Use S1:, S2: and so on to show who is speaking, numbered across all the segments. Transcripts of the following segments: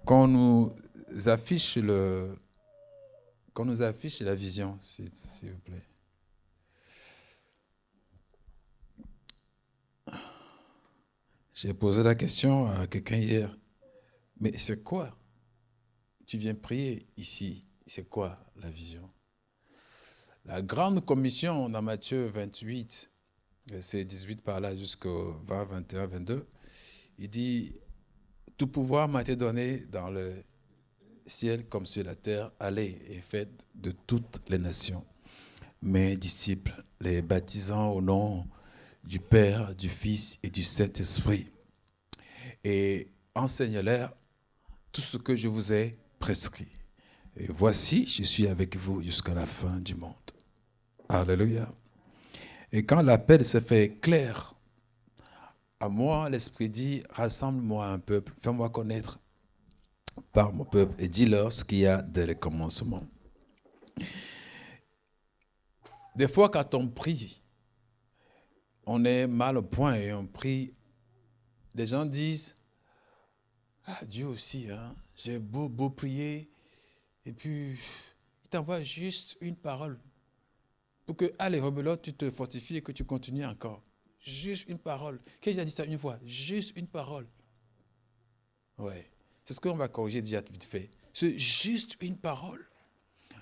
S1: qu'on nous affiche la vision, s'il vous plaît. J'ai posé la question à quelqu'un hier. Mais c'est quoi? Tu viens prier ici. C'est quoi la vision? La grande commission dans Matthieu 28, verset 18 par là jusqu'au 20, 21, 22, il dit, tout pouvoir m'a été donné dans le ciel comme sur la terre. Allez et faites de toutes les nations mes disciples, les baptisant au nom du Père, du Fils et du Saint-Esprit. Et enseignez-leur tout ce que je vous ai prescrit. Et voici, je suis avec vous jusqu'à la fin du monde. Alléluia. Et quand l'appel se fait clair, à moi, l'Esprit dit, rassemble-moi un peuple, fais-moi connaître par mon peuple et dis-leur ce qu'il y a dès le commencement. Des fois, quand on prie, on est mal au point et on prie. Les gens disent, ah, Dieu aussi, hein, j'ai beau prier, et puis il t'envoie juste une parole pour que, allez, rebelote, tu te fortifies et que tu continues encore. Juste une parole. Quelqu'un a dit ça une fois, juste une parole. Ouais, c'est ce qu'on va corriger déjà vite fait. C'est juste une parole.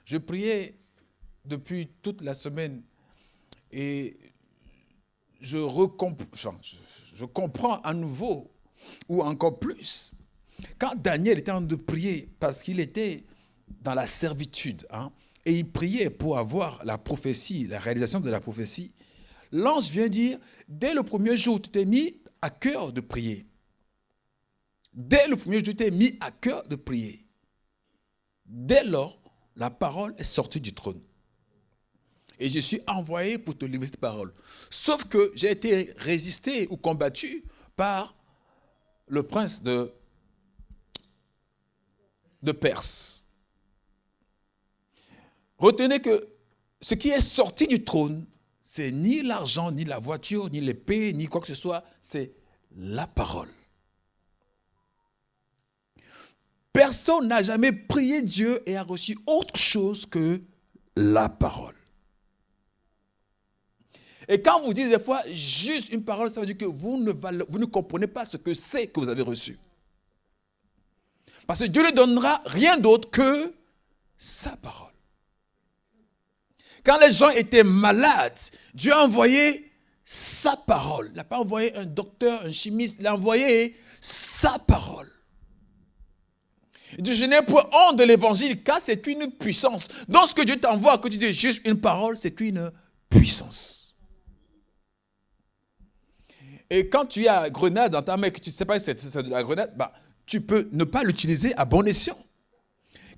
S1: Je priais depuis toute la semaine et je comprends à nouveau, ou encore plus, quand Daniel était en train de prier, parce qu'il était dans la servitude, hein, et il priait pour avoir la prophétie, la réalisation de la prophétie, l'ange vient dire, dès le premier jour, tu t'es mis à cœur de prier. Dès le premier jour, tu t'es mis à cœur de prier. Dès lors, la parole est sortie du trône. Et je suis envoyé pour te livrer cette parole. Sauf que j'ai été résisté ou combattu par le prince de Perse. Retenez que ce qui est sorti du trône, c'est ni l'argent, ni la voiture, ni l'épée, ni quoi que ce soit, c'est la parole. Personne n'a jamais prié Dieu et a reçu autre chose que la parole. Et quand vous dites des fois juste une parole, ça veut dire que vous ne comprenez pas ce que c'est que vous avez reçu. Parce que Dieu ne donnera rien d'autre que sa parole. Quand les gens étaient malades, Dieu a envoyé sa parole. Il n'a pas envoyé un docteur, un chimiste, il a envoyé sa parole. Il dit, je n'ai point honte de l'évangile, car c'est une puissance. Donc ce que Dieu t'envoie, que tu dis juste une parole, c'est une puissance. Et quand tu as la grenade dans ta main, que tu ne sais pas si c'est de la grenade, bah, tu peux ne pas l'utiliser à bon escient.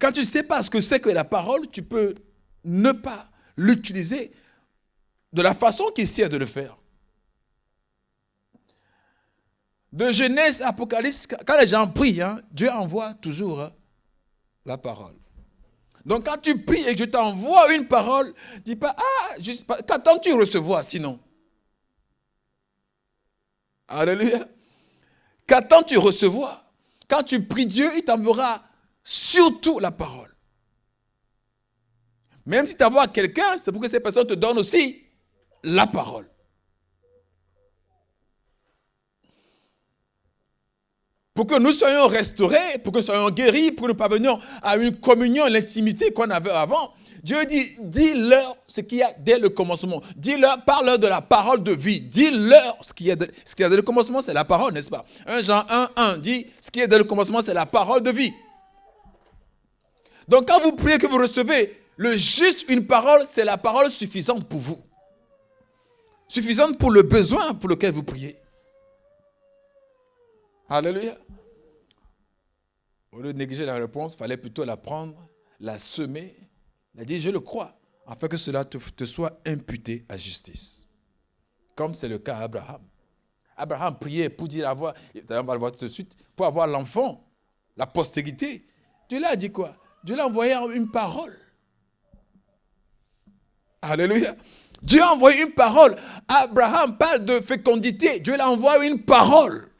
S1: Quand tu ne sais pas ce que c'est que la parole, tu peux ne pas l'utiliser de la façon qu'il sert de le faire. De Genèse à Apocalypse, quand les gens prient, hein, Dieu envoie toujours la parole. Donc quand tu pries et que je t'envoie une parole, dis pas, qu'attends-tu recevoir sinon? Alléluia. Qu'attends-tu recevoir? Quand tu pries Dieu, il t'enverra surtout la parole. Même si tu envoies quelqu'un, c'est pour que cette personne te donne aussi la parole. Pour que nous soyons restaurés, pour que nous soyons guéris, pour que nous parvenions à une communion, l'intimité qu'on avait avant, Dieu dit, dis-leur ce qu'il y a dès le commencement. Dis-leur, parle-leur de la parole de vie. Dis-leur ce qu'il y a dès le commencement, c'est la parole, n'est-ce pas? 1 Jean 1 dit, ce qu'il y a dès le commencement, c'est la parole de vie. Donc quand vous priez que vous recevez le juste une parole, c'est la parole suffisante pour vous. Suffisante pour le besoin pour lequel vous priez. Alléluia. Au lieu de négliger la réponse, il fallait plutôt la prendre, la semer. Il a dit, je le crois, afin que cela te soit imputé à justice. Comme c'est le cas à Abraham. Abraham priait pour dire avoir, on va le voir tout de suite, pour avoir l'enfant, la postérité. Dieu lui a dit quoi? Dieu lui a envoyé une parole. Alléluia. Dieu a envoyé une parole. Abraham parle de fécondité. Dieu lui a envoyé une parole.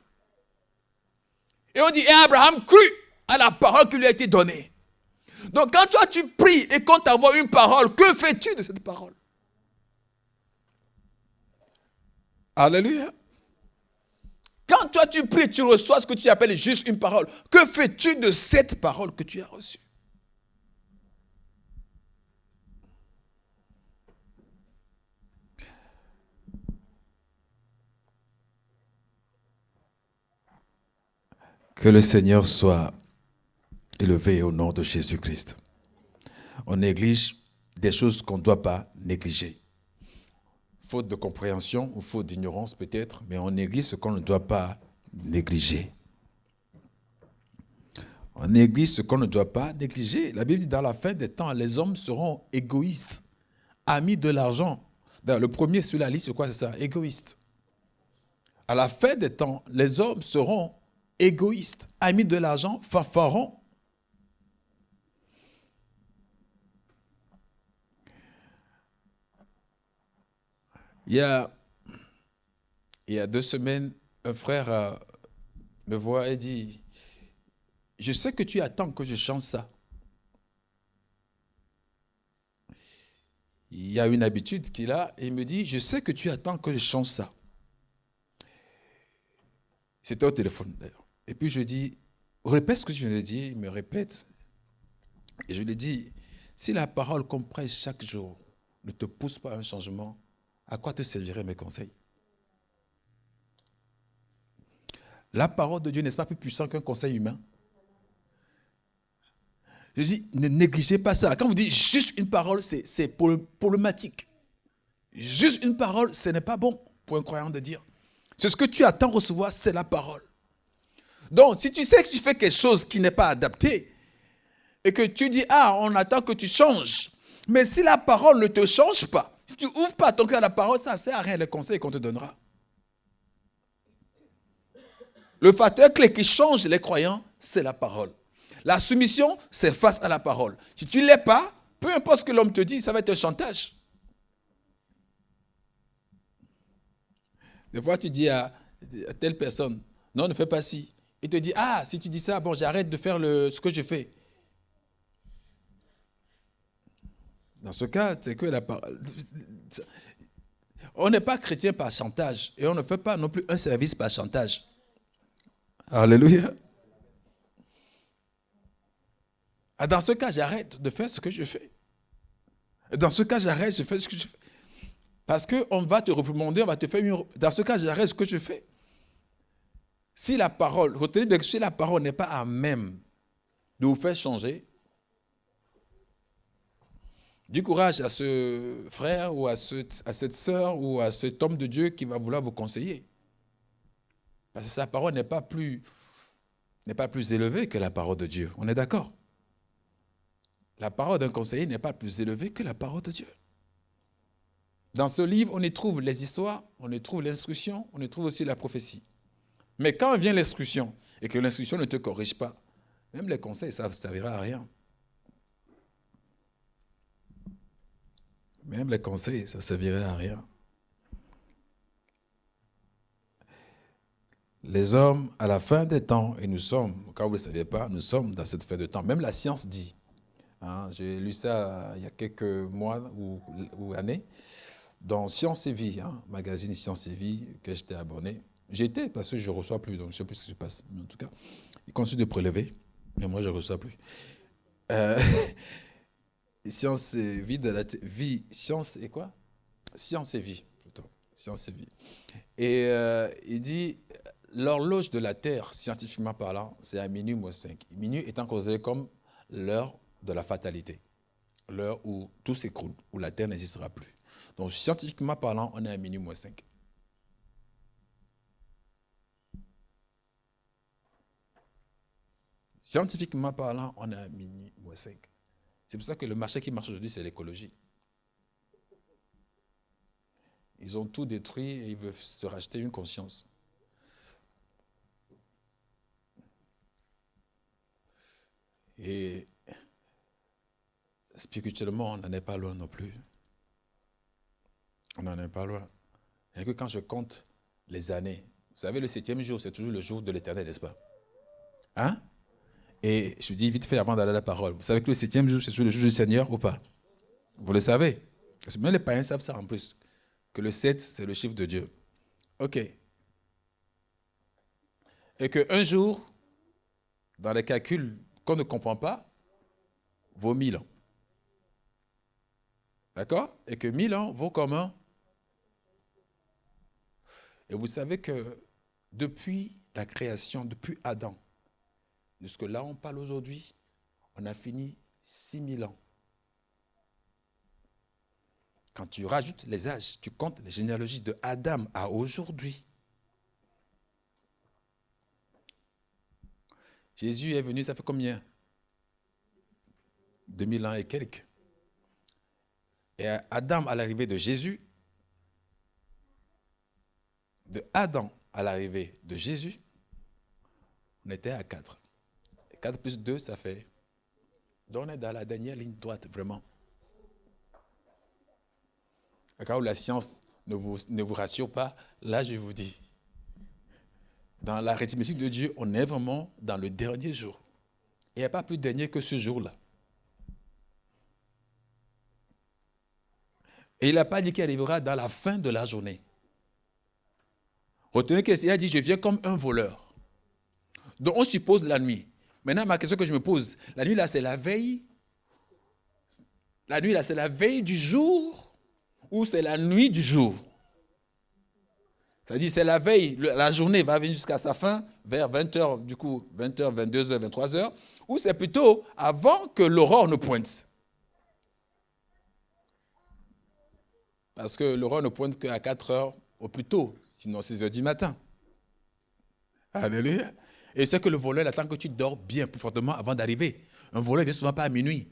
S1: Et on dit, et Abraham crut à la parole qui lui a été donnée. Donc quand toi tu pries et qu'on t'envoie une parole, que fais-tu de cette parole? Alléluia. Quand toi tu pries, tu reçois ce que tu appelles juste une parole. Que fais-tu de cette parole que tu as reçue? Que le Seigneur soit élevé au nom de Jésus-Christ. On néglige des choses qu'on ne doit pas négliger. Faute de compréhension ou faute d'ignorance peut-être, mais on néglige ce qu'on ne doit pas négliger. On néglige ce qu'on ne doit pas négliger. La Bible dit dans la fin des temps, les hommes seront égoïstes, amis de l'argent. Le premier sur la liste, c'est quoi? C'est ça, égoïste. À la fin des temps, les hommes seront égoïstes, amis de l'argent, fanfarons. Il y a 2 semaines, un frère me voit et dit, je sais que tu attends que je change ça. Il y a une habitude qu'il a et il me dit, je sais que tu attends que je change ça. C'était au téléphone d'ailleurs. Et puis je dis, répète ce que tu viens de dire. Il me répète. Et je lui dis, si la parole qu'on prêche chaque jour ne te pousse pas à un changement, à quoi te serviraient mes conseils? La parole de Dieu n'est pas plus puissante qu'un conseil humain? Je dis, ne négligez pas ça. Quand vous dites juste une parole, c'est problématique. Juste une parole, ce n'est pas bon pour un croyant de dire. C'est ce que tu attends recevoir, c'est la parole. Donc, si tu sais que tu fais quelque chose qui n'est pas adapté, et que tu dis, ah, on attend que tu changes, mais si la parole ne te change pas, si tu n'ouvres pas ton cœur à la parole, ça ne sert à rien les conseils qu'on te donnera. Le facteur clé qui change les croyants, c'est la parole. La soumission, c'est face à la parole. Si tu ne l'es pas, peu importe ce que l'homme te dit, ça va être un chantage. Des fois, tu dis à telle personne, non, ne fais pas ci. Il te dit, ah, si tu dis ça, bon, j'arrête de faire ce que je fais. Dans ce cas, c'est que la parole... On n'est pas chrétien par chantage et on ne fait pas non plus un service par chantage. Alléluia. Dans ce cas, j'arrête de faire ce que je fais. Dans ce cas, j'arrête de faire ce que je fais. Parce qu'on va te réprimander, on va te faire une... Dans ce cas, j'arrête ce que je fais. Si la parole, retenez bien que si la parole n'est pas à même de vous faire changer, du courage à ce frère ou à cette sœur ou à cet homme de Dieu qui va vouloir vous conseiller. Parce que sa parole n'est pas plus élevée que la parole de Dieu. On est d'accord? La parole d'un conseiller n'est pas plus élevée que la parole de Dieu. Dans ce livre, on y trouve les histoires, on y trouve l'instruction, on y trouve aussi la prophétie. Mais quand vient l'instruction et que l'instruction ne te corrige pas, même les conseils, ça ne servira à rien. Même les conseils, ça ne servirait à rien. Les hommes, à la fin des temps, et nous sommes, quand vous ne le savez pas, nous sommes dans cette fin de temps. Même la science dit, j'ai lu ça il y a quelques mois ou années, dans Science et Vie, magazine Science et Vie, que j'étais abonné. J'étais parce que je ne reçois plus, donc je ne sais plus ce qui se passe. Mais en tout cas, ils continuent de prélever, mais moi je ne reçois plus. Science et Vie de la vie, science et quoi? Science et Vie, plutôt. Science et Vie. Et il dit, l'horloge de la Terre, scientifiquement parlant, c'est à minuit moins 5. Minuit étant considéré comme l'heure de la fatalité. L'heure où tout s'écroule, où la Terre n'existera plus. Donc, scientifiquement parlant, on est à minuit moins 5. Scientifiquement parlant, on est à minuit moins 5. C'est pour ça que le marché qui marche aujourd'hui, c'est l'écologie. Ils ont tout détruit et ils veulent se racheter une conscience. Et spirituellement, on n'en est pas loin non plus. On n'en est pas loin. Et que quand je compte les années, vous savez, le 7e jour, c'est toujours le jour de l'éternel, n'est-ce pas? Et je dis vite fait avant d'aller à la parole. Vous savez que le 7e jour, c'est le jour du Seigneur ou pas? Vous le savez. Parce que même les païens savent ça en plus. Que le 7, c'est le chiffre de Dieu. OK. Et qu'un jour, dans les calculs qu'on ne comprend pas, vaut 1000 ans. D'accord? Et que 1000 ans vaut comment? Et vous savez que depuis la création, depuis Adam, jusque là on parle aujourd'hui, on a fini 6000 ans. Quand tu rajoutes les âges, tu comptes les généalogies de Adam à aujourd'hui. Jésus est venu, ça fait combien? 2000 ans et quelques. Et Adam à l'arrivée de Jésus, de Adam à l'arrivée de Jésus, on était à 4. 4 plus 2, ça fait... Donc on est dans la dernière ligne droite, vraiment. Quand la science ne vous rassure pas, là je vous dis, dans l'arithmétique de Dieu, on est vraiment dans le dernier jour. Il n'y a pas plus dernier que ce jour-là. Et il n'a pas dit qu'il arrivera dans la fin de la journée. Retenez qu'il a dit, je viens comme un voleur. Donc on suppose la nuit. Maintenant, ma question que je me pose, la nuit là, c'est la veille. La nuit là, c'est la veille du jour ou c'est la nuit du jour? C'est-à-dire, c'est la veille, la journée va venir jusqu'à sa fin, vers 20h, du coup, 20h, 22h, 23h, ou c'est plutôt avant que l'aurore ne pointe. Parce que l'aurore ne pointe qu'à 4h au plus tôt, sinon 6h du matin. Alléluia. Et c'est que le voleur attend que tu dors bien, plus fortement avant d'arriver. Un voleur ne vient souvent pas à minuit.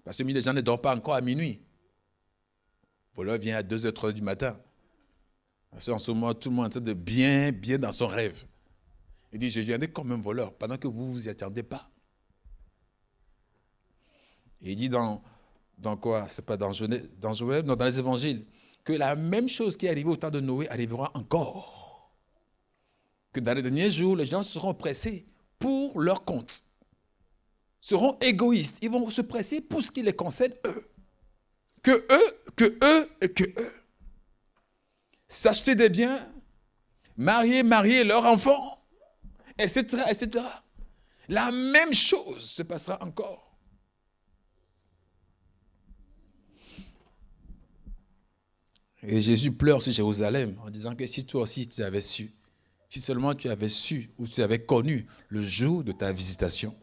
S1: Parce que les gens ne dorment pas encore à minuit. Le voleur vient à 2h, 3h du matin. Parce qu'en ce moment, tout le monde est en train de bien dans son rêve. Il dit, je viendrai comme un voleur, pendant que vous ne vous y attendez pas. Et il dit dans quoi? C'est pas dans Joël, non, dans les évangiles, que la même chose qui est arrivée au temps de Noé arrivera encore. Que dans les derniers jours, les gens seront pressés pour leur compte. Seront égoïstes. Ils vont se presser pour ce qui les concerne eux. Que eux. S'acheter des biens, marier leurs enfants, etc. La même chose se passera encore. Et Jésus pleure sur Jérusalem en disant que si toi aussi tu avais su, si seulement tu avais su ou tu avais connu le jour de ta visitation,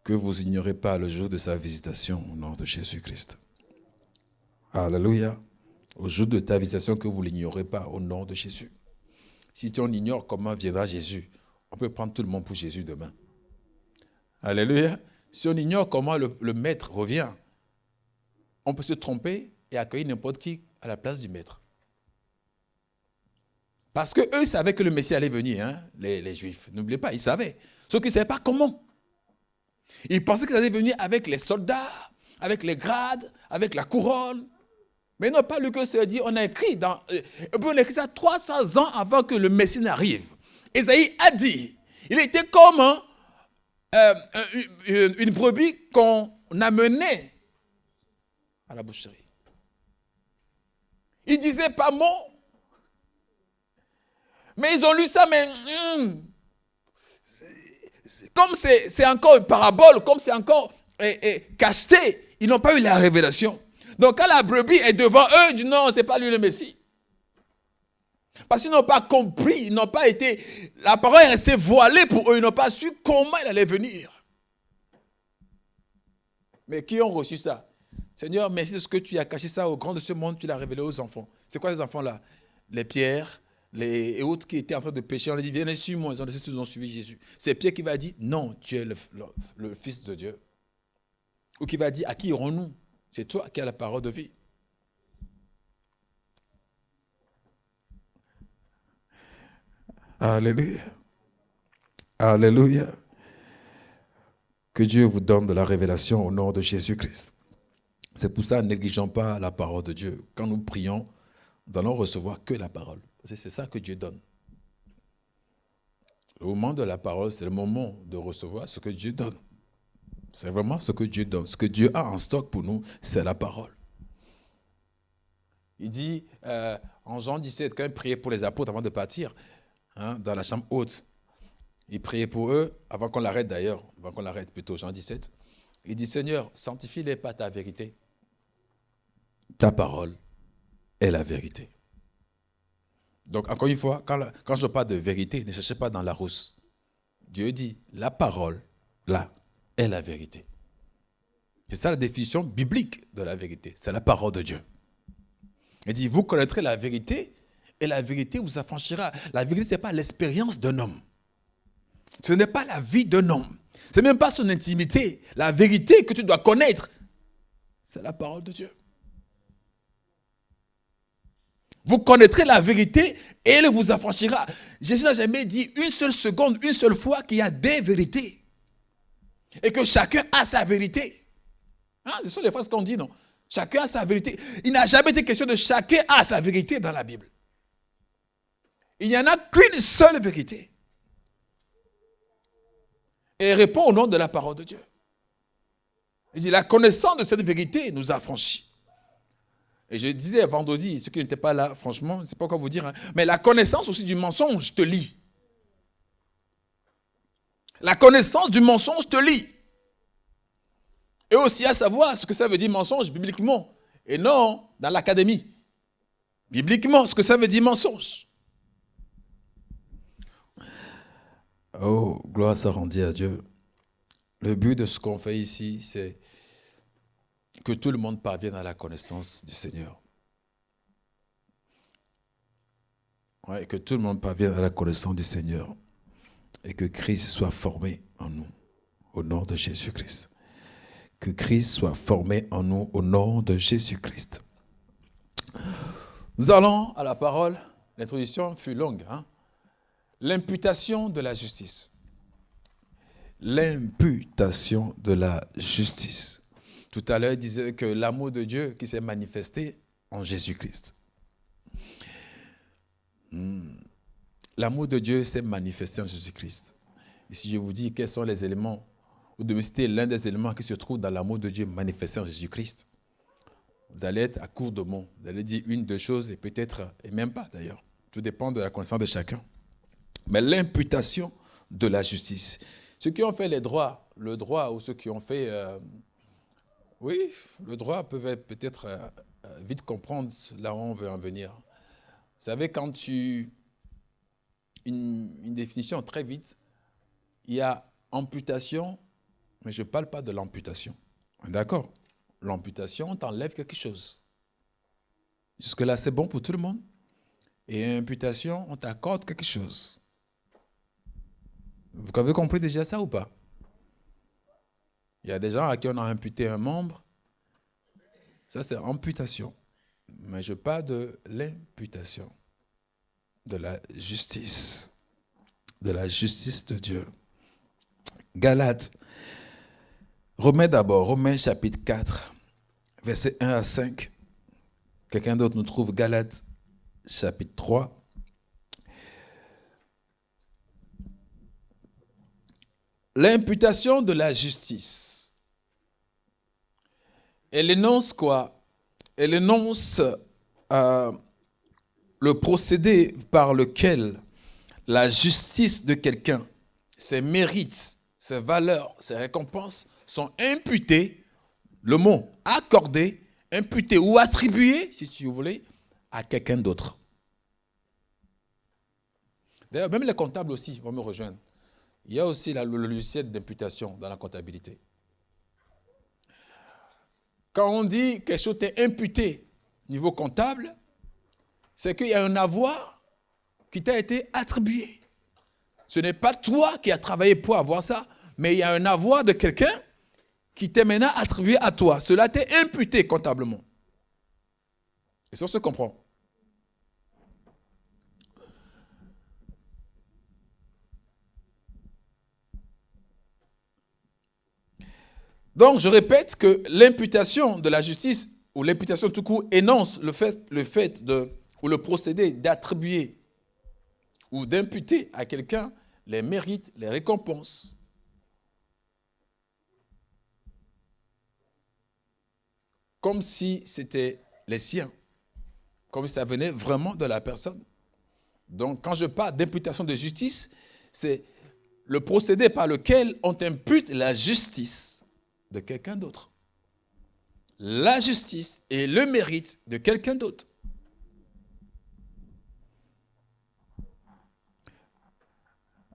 S1: que vous ignorez pas le jour de sa visitation au nom de Jésus-Christ. Alléluia. Au jour de ta visitation, que vous ne l'ignorez pas au nom de Jésus. Si on ignore comment viendra Jésus, on peut prendre tout le monde pour Jésus demain. Alléluia. Si on ignore comment le maître revient, on peut se tromper et accueillir n'importe qui à la place du maître. Parce qu'eux savaient que le Messie allait venir, hein, les Juifs. N'oubliez pas, ils savaient. Sauf qu'ils ne savaient pas comment. Ils pensaient qu'ils allaient venir avec les soldats, avec les grades, avec la couronne. Mais ils n'ont pas lu que c'est dit, on a écrit ça 300 ans avant que le Messie n'arrive. Ésaïe a dit, il était comme une brebis qu'on amenait à la boucherie. Il ne disait pas mot. Mais ils ont lu ça, mais comme c'est encore une parabole, comme c'est encore cacheté, ils n'ont pas eu la révélation. Donc quand la brebis est devant eux, ils disent non, ce n'est pas lui le Messie. Parce qu'ils n'ont pas compris, ils n'ont pas été... La parole est restée voilée pour eux, ils n'ont pas su comment il allait venir. Mais qui ont reçu ça? Seigneur, merci de ce que tu as caché ça au grand de ce monde, tu l'as révélé aux enfants. C'est quoi les enfants-là? Les pierres, et autres qui étaient en train de pécher. On leur dit, viens sur moi, ils ont suivi Jésus. C'est Pierre qui va dire, non, tu es le Fils de Dieu. Ou qui va dire, à qui irons-nous? C'est toi qui as la parole de vie. Alléluia. Alléluia. Que Dieu vous donne de la révélation au nom de Jésus-Christ. C'est pour ça, ne négligeons pas la parole de Dieu. Quand nous prions, nous allons recevoir que la parole. C'est ça que Dieu donne. Le moment de la parole, c'est le moment de recevoir ce que Dieu donne. C'est vraiment ce que Dieu donne. Ce que Dieu a en stock pour nous, c'est la parole. Il dit, en Jean 17, quand il priait pour les apôtres avant de partir, dans la chambre haute, il priait pour eux, avant qu'on l'arrête d'ailleurs, avant qu'on l'arrête plutôt, Jean 17. Il dit, Seigneur, sanctifie-les par ta vérité. Ta parole est la vérité. Donc, encore une fois, quand je parle de vérité, ne cherchez pas dans la rousse. Dieu dit, la parole, là, est la vérité. C'est ça la définition biblique de la vérité. C'est la parole de Dieu. Il dit, vous connaîtrez la vérité et la vérité vous affranchira. La vérité, ce n'est pas l'expérience d'un homme. Ce n'est pas la vie d'un homme. Ce n'est même pas son intimité. La vérité que tu dois connaître, c'est la parole de Dieu. Vous connaîtrez la vérité et elle vous affranchira. Jésus n'a jamais dit une seule seconde, une seule fois qu'il y a des vérités. Et que chacun a sa vérité. Ce sont les phrases qu'on dit, non? Chacun a sa vérité. Il n'a jamais été question de chacun a sa vérité dans la Bible. Il n'y en a qu'une seule vérité. Et elle répond au nom de la parole de Dieu. Il dit, la connaissance de cette vérité nous affranchit. Et je disais vendredi, ceux qui n'étaient pas là, franchement, je ne sais pas quoi vous dire, mais la connaissance aussi du mensonge te lie. La connaissance du mensonge te lie. Et aussi à savoir ce que ça veut dire mensonge bibliquement. Et non dans l'académie. Bibliquement, ce que ça veut dire mensonge. Oh, gloire soit rendue à Dieu. Le but de ce qu'on fait ici, c'est que tout le monde parvienne à la connaissance du Seigneur. Ouais, que tout le monde parvienne à la connaissance du Seigneur. Et que Christ soit formé en nous, au nom de Jésus-Christ. Que Christ soit formé en nous, au nom de Jésus-Christ. Nous allons à la parole. L'introduction fut longue. L'imputation de la justice. L'imputation de la justice. Tout à l'heure, il disait que l'amour de Dieu qui s'est manifesté en Jésus-Christ. L'amour de Dieu s'est manifesté en Jésus-Christ. Et si je vous dis quels sont les éléments, vous devez citer l'un des éléments qui se trouvent dans l'amour de Dieu manifesté en Jésus-Christ, vous allez être à court de mots. Vous allez dire une, deux choses et peut-être, et même pas d'ailleurs. Tout dépend de la connaissance de chacun. Mais l'imputation de la justice. Ceux qui ont fait le droit ou ceux qui ont fait... le droit peuvent peut-être vite comprendre là où on veut en venir. Vous savez, quand une définition très vite, il y a amputation, mais je ne parle pas de l'amputation. D'accord? L'amputation, on t'enlève quelque chose. Jusque-là, c'est bon pour tout le monde. Et imputation, on t'accorde quelque chose. Vous avez compris déjà ça ou pas? Il y a des gens à qui on a imputé un membre. Ça, c'est amputation. Mais je parle de l'imputation, de la justice de Dieu. Galates. Romains chapitre 4, versets 1 à 5. Quelqu'un d'autre nous trouve Galates chapitre 3. L'imputation de la justice. Elle énonce quoi? Elle énonce le procédé par lequel la justice de quelqu'un, ses mérites, ses valeurs, ses récompenses sont imputés, le mot accordé, imputé ou attribué, si tu voulais, à quelqu'un d'autre. D'ailleurs, même les comptables aussi vont me rejoindre. Il y a aussi le logiciel d'imputation dans la comptabilité. Quand on dit quelque chose est imputé au niveau comptable, c'est qu'il y a un avoir qui t'a été attribué. Ce n'est pas toi qui as travaillé pour avoir ça, mais il y a un avoir de quelqu'un qui t'est maintenant attribué à toi. Cela t'est imputé comptablement. Et ça se comprend. Donc, je répète que l'imputation de la justice, ou l'imputation tout court, énonce le fait ou le procédé d'attribuer ou d'imputer à quelqu'un les mérites, les récompenses. Comme si c'était les siens, comme si ça venait vraiment de la personne. Donc, quand je parle d'imputation de justice, c'est le procédé par lequel on impute la justice de quelqu'un d'autre. La justice et le mérite de quelqu'un d'autre.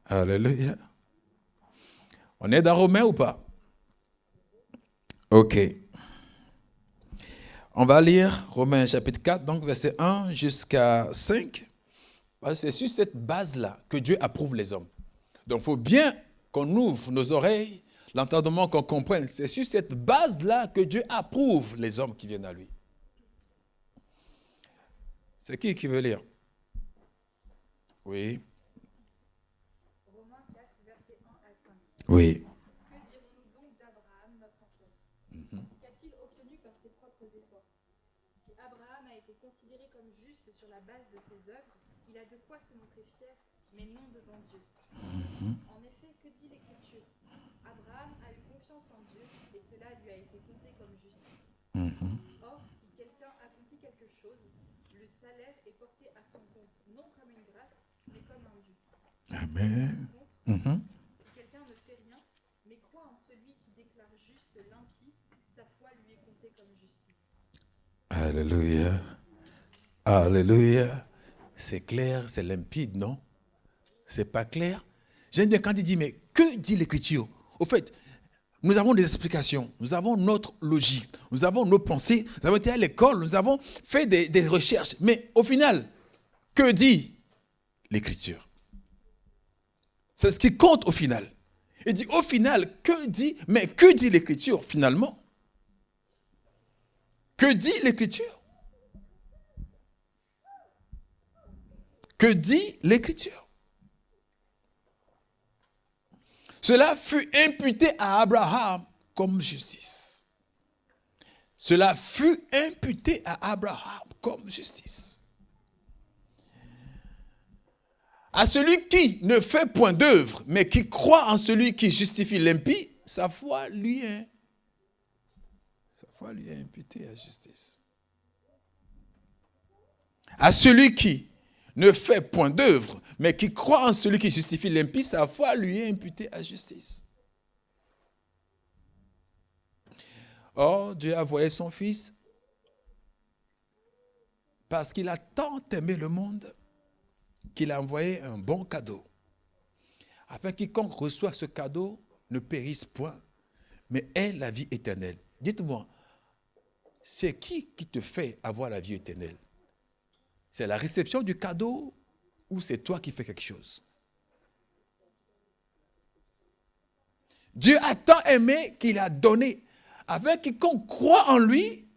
S1: Alléluia. On est dans Romains ou pas? Ok. On va lire Romains chapitre 4, donc verset 1 jusqu'à 5. C'est sur cette base-là que Dieu approuve les hommes. Donc, il faut bien qu'on ouvre nos oreilles, l'entendement, qu'on comprenne. C'est sur cette base-là que Dieu approuve les hommes qui viennent à lui. C'est qui veut lire? Oui.
S2: Romains 4, versets 1 à 5.
S1: Oui.
S2: Que dirons-nous donc d'Abraham, notre ancêtre? Qu'a-t-il obtenu par ses propres efforts? Si Abraham a été considéré comme juste sur la base de ses œuvres, il a de quoi se montrer fier, mais non devant Dieu. En effet, que dit l'Écriture? Abraham a eu confiance en Dieu, et cela lui a été compté comme justice. Or, si quelqu'un accomplit quelque chose, le salaire est porté à son compte, non comme une grâce, mais comme un dû.
S1: Amen.
S2: Si quelqu'un ne fait rien, mais croit en celui qui déclare juste l'impie, sa foi lui est comptée comme justice.
S1: Alléluia. Alléluia. C'est clair, c'est limpide, non? C'est pas clair? J'aime bien quand il dit, mais que dit l'Écriture? Au fait, nous avons des explications, nous avons notre logique, nous avons nos pensées, nous avons été à l'école, nous avons fait des recherches. Mais au final, que dit l'Écriture? C'est ce qui compte au final. Il dit au final, que dit l'Écriture finalement? Que dit l'Écriture? Que dit l'Écriture? Cela fut imputé à Abraham comme justice. Cela fut imputé à Abraham comme justice. À celui qui ne fait point d'œuvre, mais qui croit en celui qui justifie l'impie, sa foi lui est imputée à justice. À celui qui ne fait point d'œuvre, mais qui croit en celui qui justifie l'impie, sa foi lui est imputée à justice. Or, Dieu a envoyé son Fils parce qu'il a tant aimé le monde qu'il a envoyé un bon cadeau, afin que quiconque reçoit ce cadeau ne périsse point, mais ait la vie éternelle. Dites-moi, c'est qui te fait avoir la vie éternelle? C'est la réception du cadeau ou c'est toi qui fais quelque chose? Dieu a tant aimé qu'il a donné, afin que quiconque croit en lui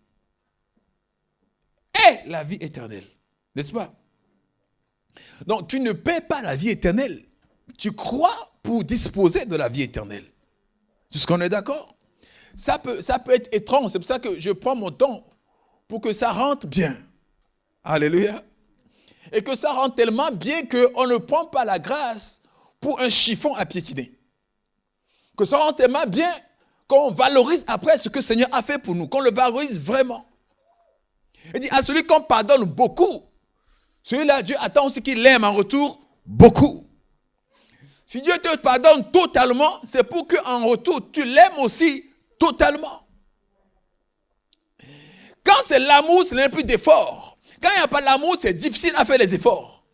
S1: ait la vie éternelle. N'est-ce pas? Donc, tu ne paies pas la vie éternelle. Tu crois pour disposer de la vie éternelle. Est-ce qu'on est d'accord? Ça peut être étrange. C'est pour ça que je prends mon temps pour que ça rentre bien. Alléluia. Et que ça rentre tellement bien qu'on ne prend pas la grâce pour un chiffon à piétiner. Que ça rentre tellement bien qu'on valorise après ce que le Seigneur a fait pour nous. Qu'on le valorise vraiment. Il dit à celui qu'on pardonne beaucoup, celui-là, Dieu attend aussi qu'il l'aime en retour beaucoup. Si Dieu te pardonne totalement, c'est pour qu'en retour, tu l'aimes aussi totalement. Quand c'est l'amour, ce n'est plus d'effort. Quand il n'y a pas l'amour, c'est difficile à faire les efforts.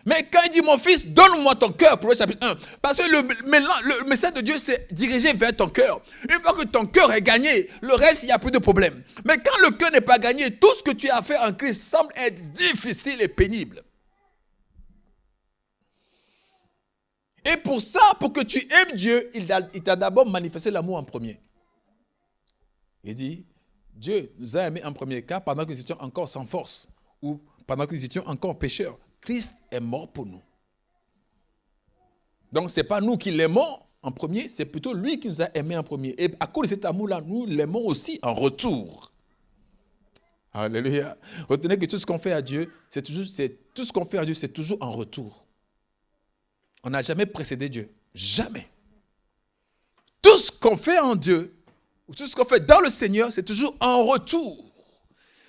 S1: Mais quand il dit, mon fils, donne-moi ton cœur, Proverbe chapitre 1, parce que le message de Dieu, c'est dirigé vers ton cœur. Une fois que ton cœur est gagné, le reste, il n'y a plus de problème. Mais quand le cœur n'est pas gagné, tout ce que tu as fait en Christ semble être difficile et pénible. Et pour ça, pour que tu aimes Dieu, il t'a d'abord manifesté l'amour en premier. Il dit, Dieu nous a aimés en premier, car pendant que nous étions encore sans force, ou pendant que nous étions encore pécheurs, Christ est mort pour nous. Donc, ce n'est pas nous qui l'aimons en premier, c'est plutôt lui qui nous a aimés en premier. Et à cause de cet amour-là, nous l'aimons aussi en retour. Alléluia. Retenez que tout ce qu'on fait à Dieu, c'est toujours en retour. On n'a jamais précédé Dieu. Jamais. Tout ce qu'on fait en Dieu, ou tout ce qu'on fait dans le Seigneur, c'est toujours en retour.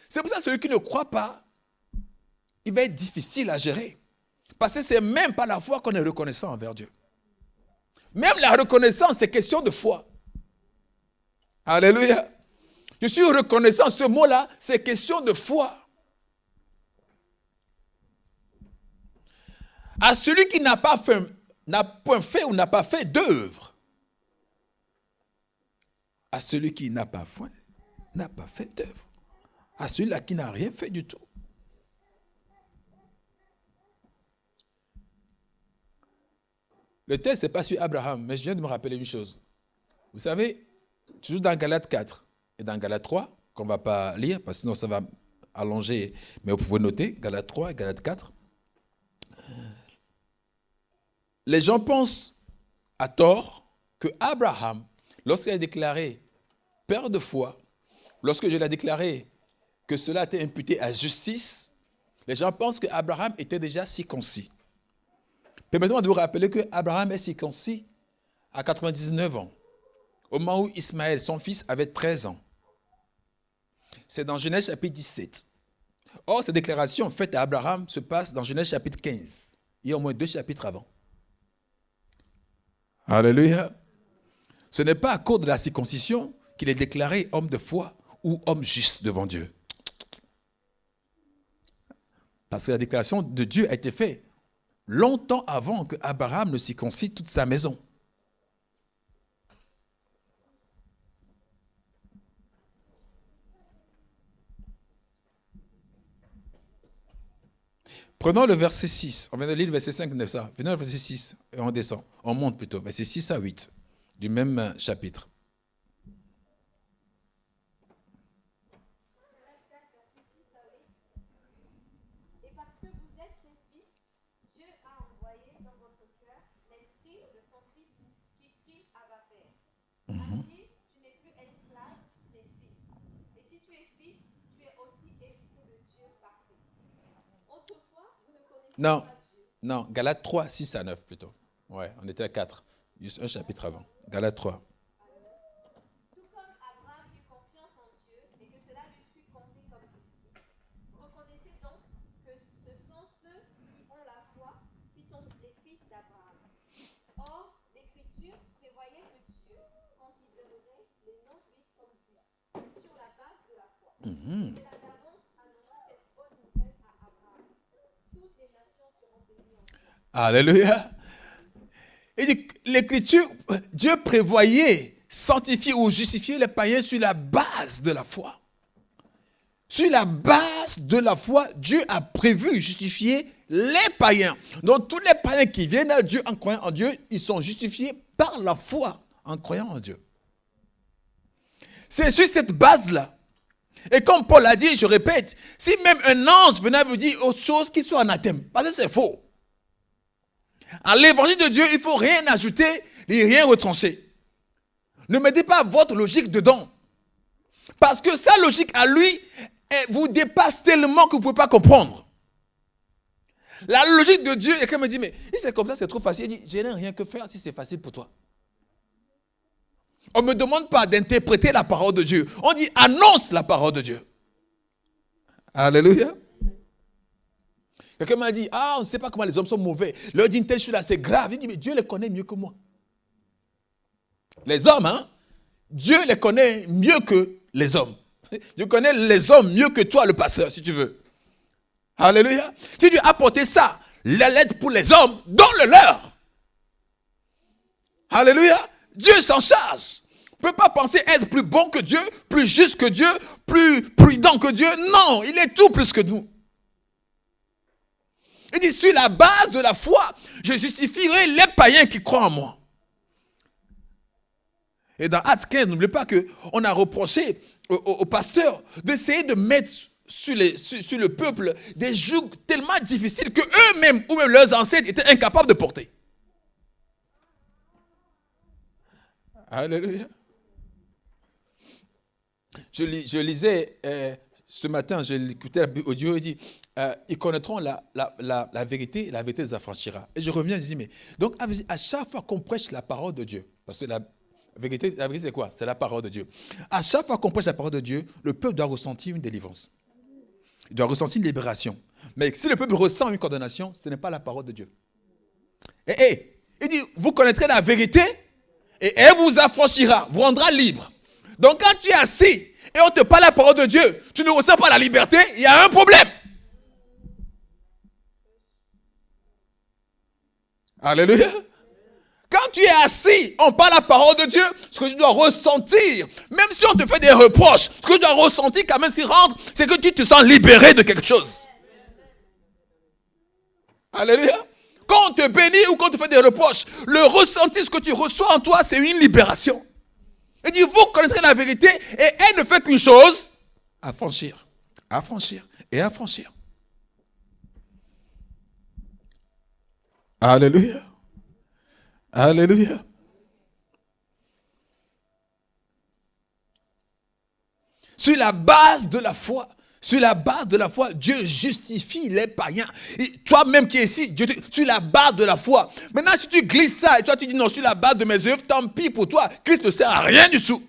S1: C'est pour ça que celui qui ne croit pas, il va être difficile à gérer. Parce que c'est même pas la foi qu'on est reconnaissant envers Dieu. Même la reconnaissance, c'est question de foi. Alléluia. Je suis reconnaissant, ce mot-là, c'est question de foi. À celui qui n'a point fait ou n'a pas fait d'œuvre. À celui qui n'a pas fait d'œuvre. À celui-là qui n'a rien fait du tout. Le texte n'est pas sur Abraham, mais je viens de me rappeler une chose. Vous savez, toujours dans Galates 4 et dans Galates 3, qu'on ne va pas lire, parce que sinon ça va allonger, mais vous pouvez noter, Galates 3 et Galates 4. Les gens pensent à tort que Abraham, lorsqu'il a déclaré père de foi, lorsque Dieu l'a déclaré que cela a été imputé à justice, les gens pensent qu'Abraham était déjà circoncis. Permettez-moi de vous rappeler qu'Abraham est circoncis à 99 ans, au moment où Ismaël, son fils, avait 13 ans. C'est dans Genèse chapitre 17. Or, cette déclaration faite à Abraham se passe dans Genèse chapitre 15. Il y a au moins 2 chapitres avant. Alléluia. Ce n'est pas à cause de la circoncision qu'il est déclaré homme de foi ou homme juste devant Dieu. Parce que la déclaration de Dieu a été faite longtemps avant que Abraham ne circoncis toute sa maison. Prenons le verset 6. On vient de lire le verset 5 9 ça. Venons au verset 6 et on descend. On monte plutôt. Verset 6 à 8 du même chapitre.
S2: Et parce que vous êtes ses fils, Dieu a envoyé dans votre cœur l'esprit de son fils qui crie Abba Père. Ainsi, tu n'es plus esclave, mais fils. Et si tu es fils, tu es aussi héritier de Dieu par Christ. Autrefois, vous ne connaissiez pas Dieu.
S1: Non, Galates 3, 6 à 9 plutôt. Ouais, on était à 4. Juste un chapitre avant. Galates 3.
S2: Tout comme Abraham eut confiance en Dieu et que cela lui fut compté comme justice. Reconnaissez donc que ce sont ceux qui ont la foi qui sont les fils d'Abraham. Or, l'Écriture prévoyait que Dieu considérerait les non-juifs comme justes sur la base de la foi. Il a d'avance annoncé cette bonne nouvelle à Abraham. Toutes les nations seront bénies en toi.
S1: Alléluia. Il dit, l'Écriture, Dieu prévoyait sanctifier ou justifier les païens sur la base de la foi. Sur la base de la foi, Dieu a prévu justifier les païens. Donc tous les païens qui viennent à Dieu en croyant en Dieu, ils sont justifiés par la foi en croyant en Dieu. C'est sur cette base-là. Et comme Paul a dit, je répète, si même un ange venait vous dire autre chose, qu'il soit anathème, parce que c'est faux. À l'évangile de Dieu, il ne faut rien ajouter et rien retrancher. Ne mettez pas votre logique dedans. Parce que sa logique à lui vous dépasse tellement que vous ne pouvez pas comprendre. La logique de Dieu, quelqu'un me dit, mais si c'est comme ça, c'est trop facile. Il dit, je n'ai rien que faire si c'est facile pour toi. On ne me demande pas d'interpréter la parole de Dieu. On dit, annonce la parole de Dieu. Alléluia. Quelqu'un m'a dit, on ne sait pas comment les hommes sont mauvais. Leur dit une telle chose là, c'est grave. Il dit, mais Dieu les connaît mieux que moi. Les hommes, Dieu les connaît mieux que les hommes. Dieu connaît les hommes mieux que toi, le pasteur, si tu veux. Alléluia. Si Dieu a apporté ça, la lettre pour les hommes, donne-le leur. Alléluia. Dieu s'en charge. On ne peut pas penser être plus bon que Dieu, plus juste que Dieu, plus prudent que Dieu. Non, il est tout plus que nous. Il dit, sur la base de la foi, je justifierai les païens qui croient en moi. Et dans Actes 15, n'oubliez pas qu'on a reproché aux pasteurs d'essayer de mettre sur le peuple des jougs tellement difficiles que eux-mêmes ou même leurs ancêtres étaient incapables de porter. Alléluia. Je lisais Ce matin, j'ai écouté l'audio, il dit, ils connaîtront la vérité, et la vérité les affranchira. Et je reviens, je dis, mais donc à chaque fois qu'on prêche la parole de Dieu, parce que la vérité c'est quoi? C'est la parole de Dieu. À chaque fois qu'on prêche la parole de Dieu, le peuple doit ressentir une délivrance. Il doit ressentir une libération. Mais si le peuple ressent une condamnation, ce n'est pas la parole de Dieu. Il dit, vous connaîtrez la vérité et elle vous affranchira, vous rendra libre. Donc quand tu es assis et on te parle la parole de Dieu, tu ne ressens pas la liberté, il y a un problème. Alléluia. Quand tu es assis, on parle la parole de Dieu, ce que tu dois ressentir, même si on te fait des reproches, ce que tu dois ressentir quand même s'y rendre, c'est que tu te sens libéré de quelque chose. Alléluia. Quand on te bénit ou quand on te fait des reproches, le ressenti, ce que tu reçois en toi, c'est une libération. Il dit, vous connaîtrez la vérité et elle ne fait qu'une chose, affranchir, affranchir et affranchir. Alléluia. Alléluia. Sur la base de la foi, Dieu justifie les païens. Et toi-même qui es ici, Dieu sur la base de la foi. Maintenant, si tu glisses ça et toi tu dis non, sur la base de mes œuvres, tant pis pour toi. Christ ne sert à rien du tout.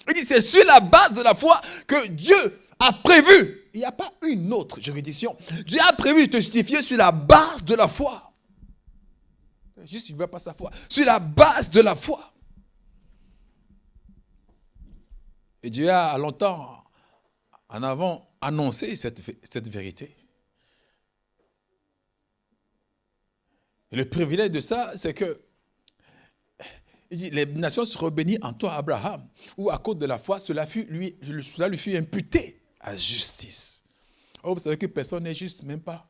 S1: Il dit c'est sur la base de la foi que Dieu a prévu. Il n'y a pas une autre juridiction. Dieu a prévu de te justifier sur la base de la foi. Juste, il ne veut pas sa foi. Sur la base de la foi. Et Dieu a longtemps en avant annoncé cette vérité. Et le privilège de ça, c'est que il dit, les nations seront bénies en toi, Abraham, ou à cause de la foi, cela lui fut imputé à justice. Oh, vous savez que personne n'est juste, même pas.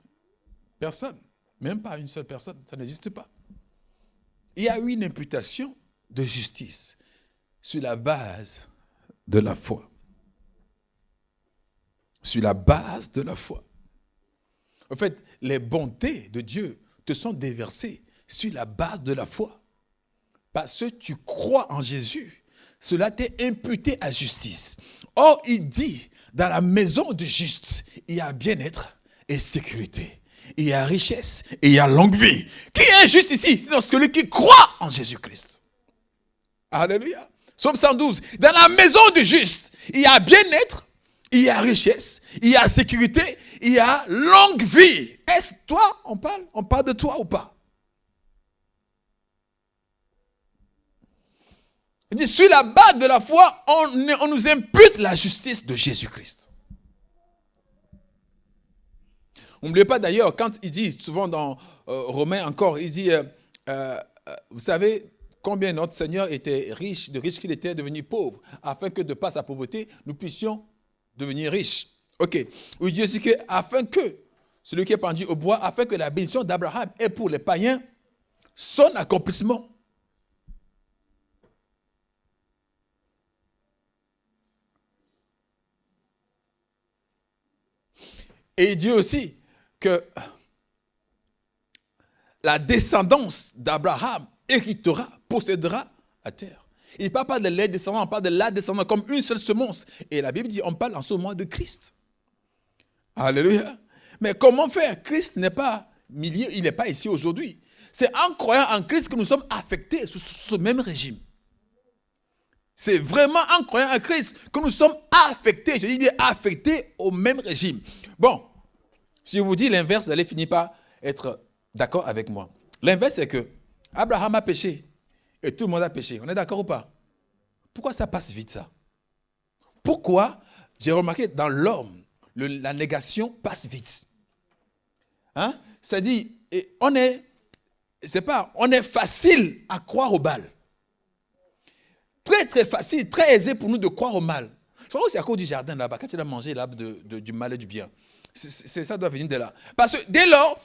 S1: Personne. Même pas une seule personne. Ça n'existe pas. Il y a eu une imputation de justice sur la base de la foi. Sur la base de la foi. En fait, les bontés de Dieu te sont déversées sur la base de la foi. Parce que tu crois en Jésus, cela t'est imputé à justice. Or, il dit, dans la maison du juste, il y a bien-être et sécurité. Il y a richesse et il y a longue vie. Qui est juste ici? C'est celui qui croit en Jésus-Christ. Alléluia. Psaume 112. Dans la maison du juste, il y a bien-être, il y a richesse, il y a sécurité, il y a longue vie. Est-ce toi, on parle de toi ou pas? Il dit, sur la base de la foi, on nous impute la justice de Jésus-Christ. N'oubliez pas d'ailleurs, quand il dit, souvent dans Romains encore, il dit, vous savez combien notre Seigneur était riche, de riche qu'il était devenu pauvre, afin que de par sa pauvreté, nous puissions devenir riches. Ok. Il dit aussi que, afin que, celui qui est pendu au bois, afin que la bénédiction d'Abraham ait pour les païens son accomplissement. Et il dit aussi que la descendance d'Abraham héritera, possédera la terre. Il ne parle pas de les descendants, on parle de la descendance comme une seule semence. Et la Bible dit, on parle en ce moment de Christ. Alléluia. Mais comment faire? Christ n'est pas milieu, il n'est pas ici aujourd'hui. C'est en croyant en Christ que nous sommes affectés sur ce même régime. C'est vraiment en croyant en Christ que nous sommes affectés, je dis bien affectés au même régime. Bon, si je vous dis l'inverse, vous allez finir par être d'accord avec moi. L'inverse, c'est que Abraham a péché et tout le monde a péché. On est d'accord ou pas? Pourquoi ça passe vite, ça? Pourquoi, j'ai remarqué, dans l'homme, la négation passe vite. Hein? C'est-à-dire, on est facile à croire au mal. Très, très facile, très aisé pour nous de croire au mal. Je crois que c'est à cause du jardin là-bas, quand il a mangé l'arbre du mal et du bien. Ça doit venir de là. Parce que dès lors,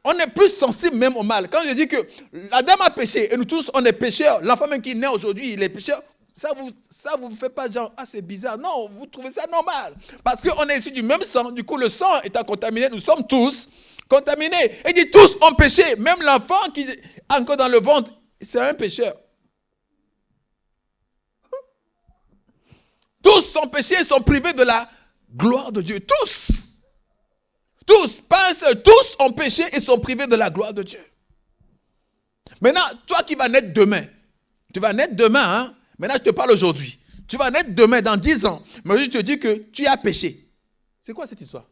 S1: on est plus sensible même au mal. Quand je dis que Adam a péché et nous tous, on est pécheurs, l'enfant même qui naît aujourd'hui, il est pécheur, ça vous fait pas genre, ah c'est bizarre. Non, vous trouvez ça normal. Parce qu'on est issus du même sang, du coup le sang étant contaminé, nous sommes tous contaminés. Et il dit tous ont péché, même l'enfant qui est encore dans le ventre, c'est un pécheur. Tous sont péchés, sont privés de gloire de Dieu. Tous. Tous, pas un seul. Tous ont péché et sont privés de la gloire de Dieu. Maintenant, toi qui vas naître demain, tu vas naître demain, hein? Maintenant je te parle aujourd'hui. Tu vas naître demain, dans 10 ans. Mais je te dis que tu as péché. C'est quoi cette histoire?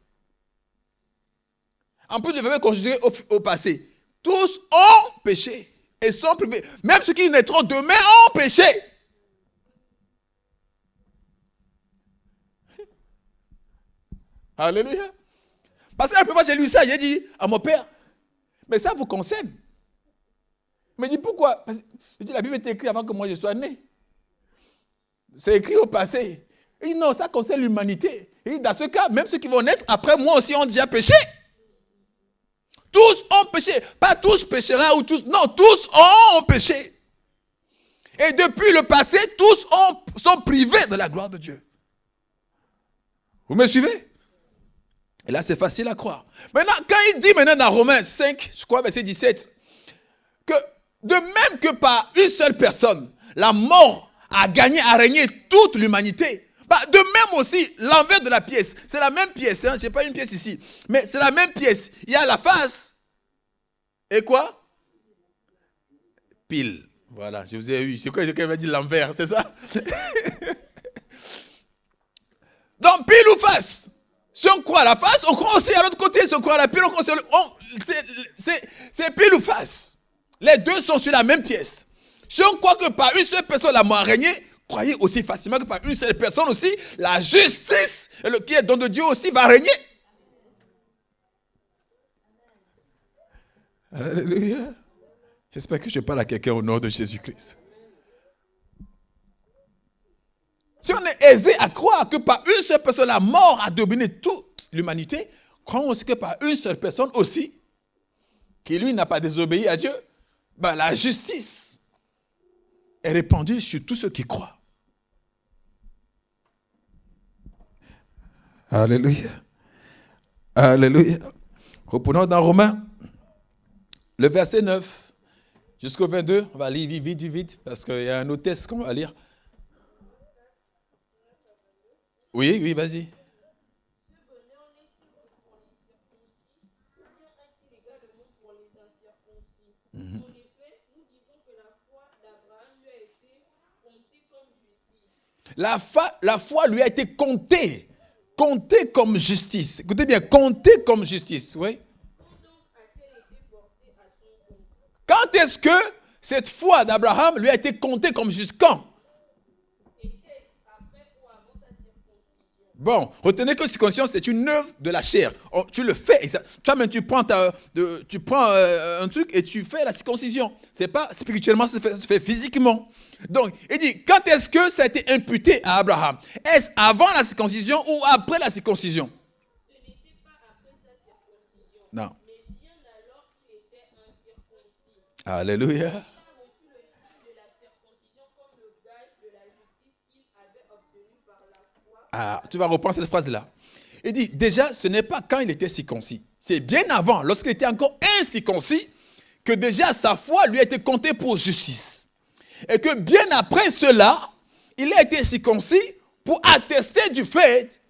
S1: En plus, je vais conjuguer au passé. Tous ont péché et sont privés. Même ceux qui naîtront demain ont péché. Alléluia. Parce que la première fois j'ai lu ça, j'ai dit à mon père, mais ça vous concerne. Il me dit pourquoi? Je dis la Bible était écrite avant que moi je sois né. C'est écrit au passé. Il dit non, ça concerne l'humanité. Il dit dans ce cas, même ceux qui vont naître après moi aussi ont déjà péché. Tous ont péché. Pas tous pécheront ou tous. Non, tous ont péché. Et depuis le passé, tous sont privés de la gloire de Dieu. Vous me suivez? Et là, c'est facile à croire. Maintenant, quand il dit maintenant dans Romains 5, je crois, verset 17, que de même que par une seule personne, la mort a gagné, a régné toute l'humanité. De même aussi, l'envers de la pièce, c'est la même pièce, hein? Je n'ai pas une pièce ici, mais c'est la même pièce. Il y a la face et quoi? Pile. Voilà, je vous ai eu. C'est quoi quelqu'un m'a dit l'envers, c'est ça? Donc, pile ou face? Si on croit à la face, on croit aussi à l'autre côté. Si on croit à la pile, on croit sur c'est pile ou face. Les deux sont sur la même pièce. Si on croit que par une seule personne la mort a régné, croyez aussi facilement que par une seule personne aussi, la justice, qui est don de Dieu aussi, va régner. Alléluia. J'espère que je parle à quelqu'un au nom de Jésus-Christ. Si on est aisé à croire que par une seule personne, la mort a dominé toute l'humanité, croyons aussi que par une seule personne aussi, qui lui n'a pas désobéi à Dieu, la justice est répandue sur tous ceux qui croient. Alléluia. Alléluia. Reprenons dans Romains, le verset 9 jusqu'au 22. On va lire vite, parce qu'il y a un autre texte qu'on va lire. Oui, vas-y. La foi lui a été comptée comme justice. Écoutez bien, comptée comme justice, oui. Quand est-ce que cette foi d'Abraham lui a été comptée comme justice? Quand? Bon, retenez que circoncision, c'est une œuvre de la chair. Tu le fais. Toi-même, tu prends un truc et tu fais la circoncision. C'est pas spirituellement, ça se fait physiquement. Donc, il dit, quand est-ce que ça a été imputé à Abraham? Est-ce avant la circoncision ou après la circoncision?
S3: Ce n'était pas après sa circoncision,
S1: non.
S3: Mais bien alors qu'il était incirconcis.
S1: Alléluia.
S3: Il a reçu le signe de la circoncision comme le gage de la justice qu'il avait obtenu par la foi.
S1: Tu vas reprendre cette phrase-là. Il dit, déjà, ce n'est pas quand il était circoncis. C'est bien avant, lorsqu'il était encore incirconcis, que déjà sa foi lui a été comptée pour justice. Et que bien après cela, il a été circoncis pour attester du fait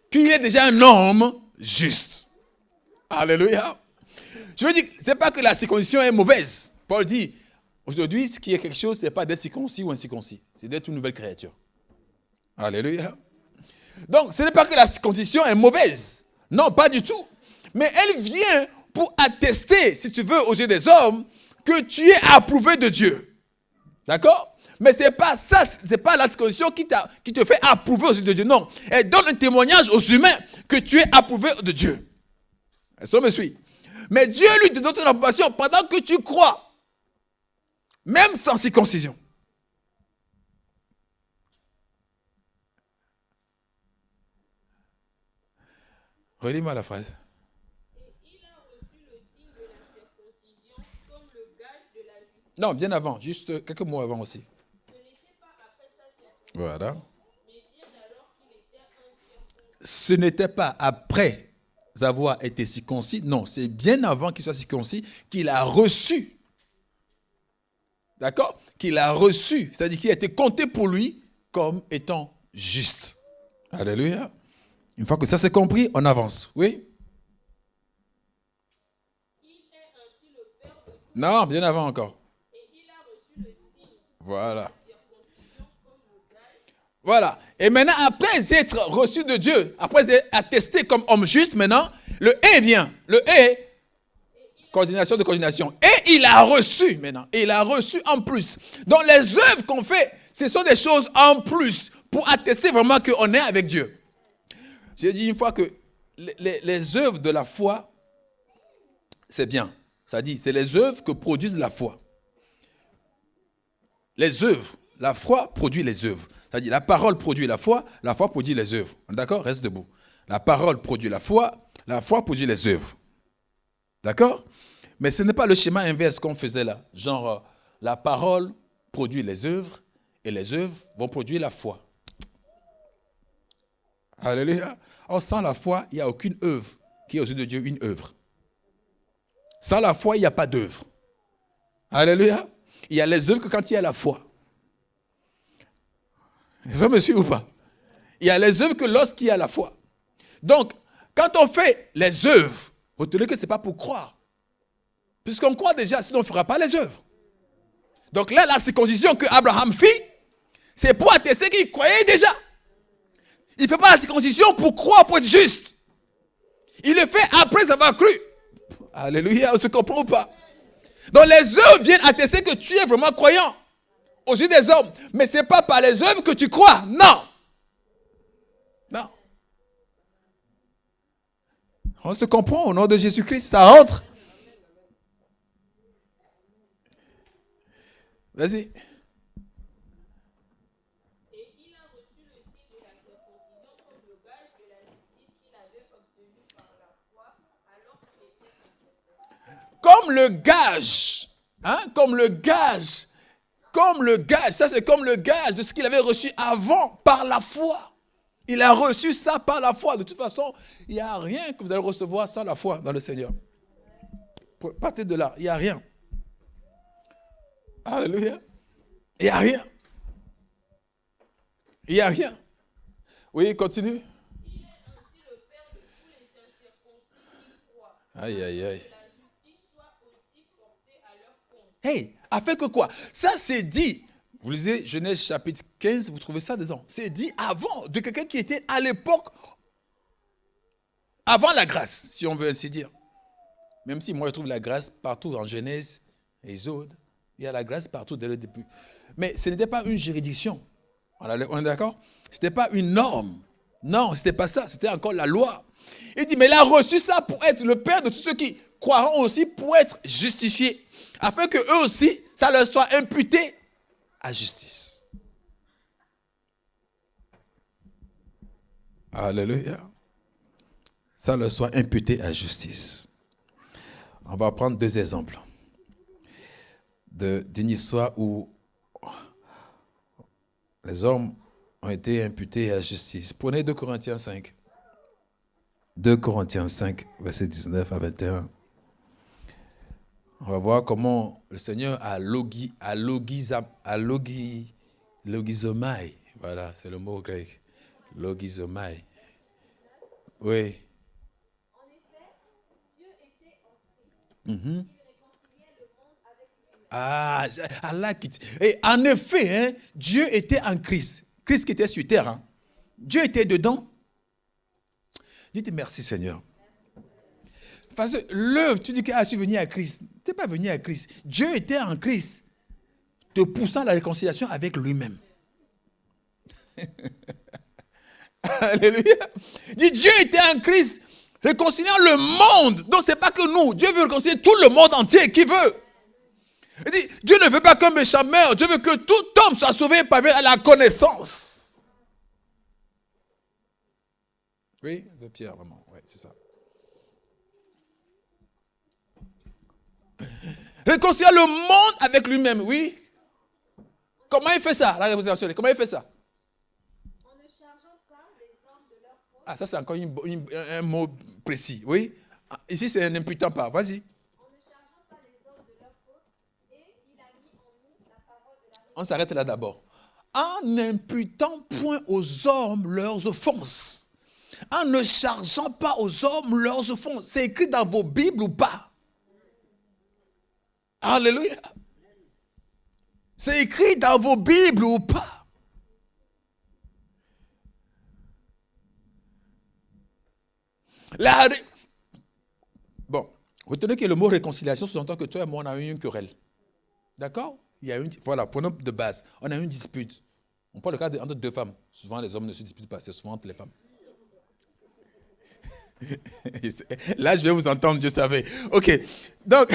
S1: qu'il est déjà un homme juste. Alléluia. Je veux dire, ce n'est pas que la circoncision est mauvaise. Paul dit, aujourd'hui, ce qui est quelque chose, ce n'est pas d'être circoncis ou incirconcis. C'est d'être une nouvelle créature. Alléluia. Donc, ce n'est pas que la circoncision est mauvaise. Non, pas du tout. Mais elle vient pour attester, si tu veux, aux yeux des hommes, que tu es approuvé de Dieu. D'accord? Mais ce n'est pas ça, ce n'est pas la circoncision qui te fait approuver aux yeux de Dieu. Non. Elle donne un témoignage aux humains que tu es approuvé de Dieu. Est-ce qu'on me suit? Mais Dieu lui donne ton approbation pendant que tu crois. Même sans circoncision. Relis-moi la phrase.
S3: Et il a reçu le signe de la circoncision comme le gage de la justice.
S1: Non, bien avant, juste quelques mots avant aussi.
S3: Ce n'était pas après sa circoncision,
S1: Voilà.
S3: mais bien alors qu'il était incirconcis.
S1: Ce n'était pas après avoir été circoncis, non, c'est bien avant qu'il soit circoncis qu'il a reçu. D'accord? Qu'il a reçu, c'est-à-dire qu'il a été compté pour lui comme étant juste. Alléluia. Une fois que ça c'est compris, on avance. Oui? Non, bien avant encore. Voilà. Voilà. Et maintenant, après être reçu de Dieu, après être attesté comme homme juste, maintenant, le « et » vient. Le « et », coordination de coordination. Et il a reçu maintenant. Et il a reçu en plus. Donc les œuvres qu'on fait, ce sont des choses en plus pour attester vraiment qu'on est avec Dieu. J'ai dit une fois que les œuvres de la foi, c'est bien. Ça dit, c'est les œuvres que produisent la foi. Les œuvres. La foi produit les œuvres. C'est-à-dire, la parole produit la foi produit les œuvres. D'accord? Reste debout. La parole produit la foi produit les œuvres. D'accord? Mais ce n'est pas le schéma inverse qu'on faisait là. Genre, la parole produit les œuvres et les œuvres vont produire la foi. Alléluia. Or, sans la foi, il n'y a aucune œuvre qui est aux yeux de Dieu une œuvre. Sans la foi, il n'y a pas d'œuvre. Alléluia. Il y a les œuvres que quand il y a la foi. Ça me suit ou pas? Il y a les œuvres que lorsqu'il y a la foi. Donc, quand on fait les œuvres, retenez que ce n'est pas pour croire. Puisqu'on croit déjà, sinon on ne fera pas les œuvres. Donc là, la circoncision que Abraham fit, c'est pour attester qu'il croyait déjà. Il ne fait pas la circoncision pour croire, pour être juste. Il le fait après avoir cru. Alléluia, on se comprend ou pas? Donc les œuvres viennent attester que tu es vraiment croyant aux yeux des hommes. Mais ce n'est pas par les œuvres que tu crois. Non. Non. On se comprend au nom de Jésus-Christ. Ça rentre. Vas-y.
S3: Et il a reçu le signe de la circoncision comme le gage de la justice qu'il avait obtenu par la foi alors qu'il était incirconcis.
S1: Comme le gage. Hein? Comme le gage. Ça, c'est comme le gage de ce qu'il avait reçu avant par la foi. Il a reçu ça par la foi. De toute façon, il n'y a rien que vous allez recevoir sans la foi dans le Seigneur. Partez de là. Il n'y a rien. Alléluia. Il n'y a rien. Il n'y a rien. Oui, continue.
S3: Il est ainsi le Père de tous les incirconcis qui croient.
S1: Aïe, aïe, aïe.
S3: Que la justice soit aussi portée à leur compte.
S1: Hey, afin que quoi? Ça, c'est dit. Vous lisez Genèse chapitre 15, vous trouvez ça dedans. C'est dit avant de quelqu'un qui était à l'époque, avant la grâce, si on veut ainsi dire. Même si moi, je trouve la grâce partout en Genèse, Exode. Il y a la grâce partout dès le début. Mais ce n'était pas une juridiction. On est d'accord? Ce n'était pas une norme. Non, ce n'était pas ça. C'était encore la loi. Il dit, mais il a reçu ça pour être le Père de tous ceux qui croiront aussi, pour être justifiés. Afin que eux aussi, ça leur soit imputé à justice. Alléluia. Ça leur soit imputé à justice. On va prendre deux exemples d'une histoire où les hommes ont été imputés à justice. Prenez 2 Corinthiens 5. 2 Corinthiens 5, verset 19 à 21. On va voir comment le Seigneur a logizomai. Voilà, c'est le mot grec. Logizomai. Oui.
S2: En effet, Dieu était en Christ. Il réconciliait le monde avec lui-même.
S1: Ah, I like it. Et en effet, hein, Dieu était en Christ. Christ qui était sur terre. Hein. Dieu était dedans. Dites merci Seigneur. Parce que l'œuvre, tu dis que tu es venu à Christ. Tu n'es pas venu à Christ. Dieu était en Christ, te poussant à la réconciliation avec lui-même. Alléluia. Dit Dieu était en Christ, réconciliant le monde. Donc ce n'est pas que nous. Dieu veut réconcilier tout le monde entier qui veut. Il dit, Dieu ne veut pas qu'un méchant meure. Dieu veut que tout homme soit sauvé par la connaissance. Oui, de Pierre, vraiment. Oui, c'est ça. Réconcilier le monde avec lui-même, oui. Comment il fait ça, la réconciliation? Comment il fait ça?
S2: En ne chargeant pas les hommes de leurs fautes.
S1: Ah, ça c'est encore un mot précis, oui. Ici c'est un imputant pas, vas-y.
S2: En ne chargeant pas les hommes de leurs fautes, et il a mis en nous la parole de la
S1: On s'arrête là d'abord. En n'imputant point aux hommes leurs offenses. en ne chargeant pas aux hommes leurs offenses. C'est écrit dans vos Bibles ou pas? Alléluia. C'est écrit dans vos Bibles ou pas? Bon, retenez que le mot réconciliation sous-entend que toi et moi, on a eu une querelle. D'accord? Il y a voilà, prenons de base. On a eu une dispute. On prend le cas entre deux femmes. Souvent, les hommes ne se disputent pas, c'est souvent entre les femmes. Là, je vais vous entendre, je savais. Ok, donc,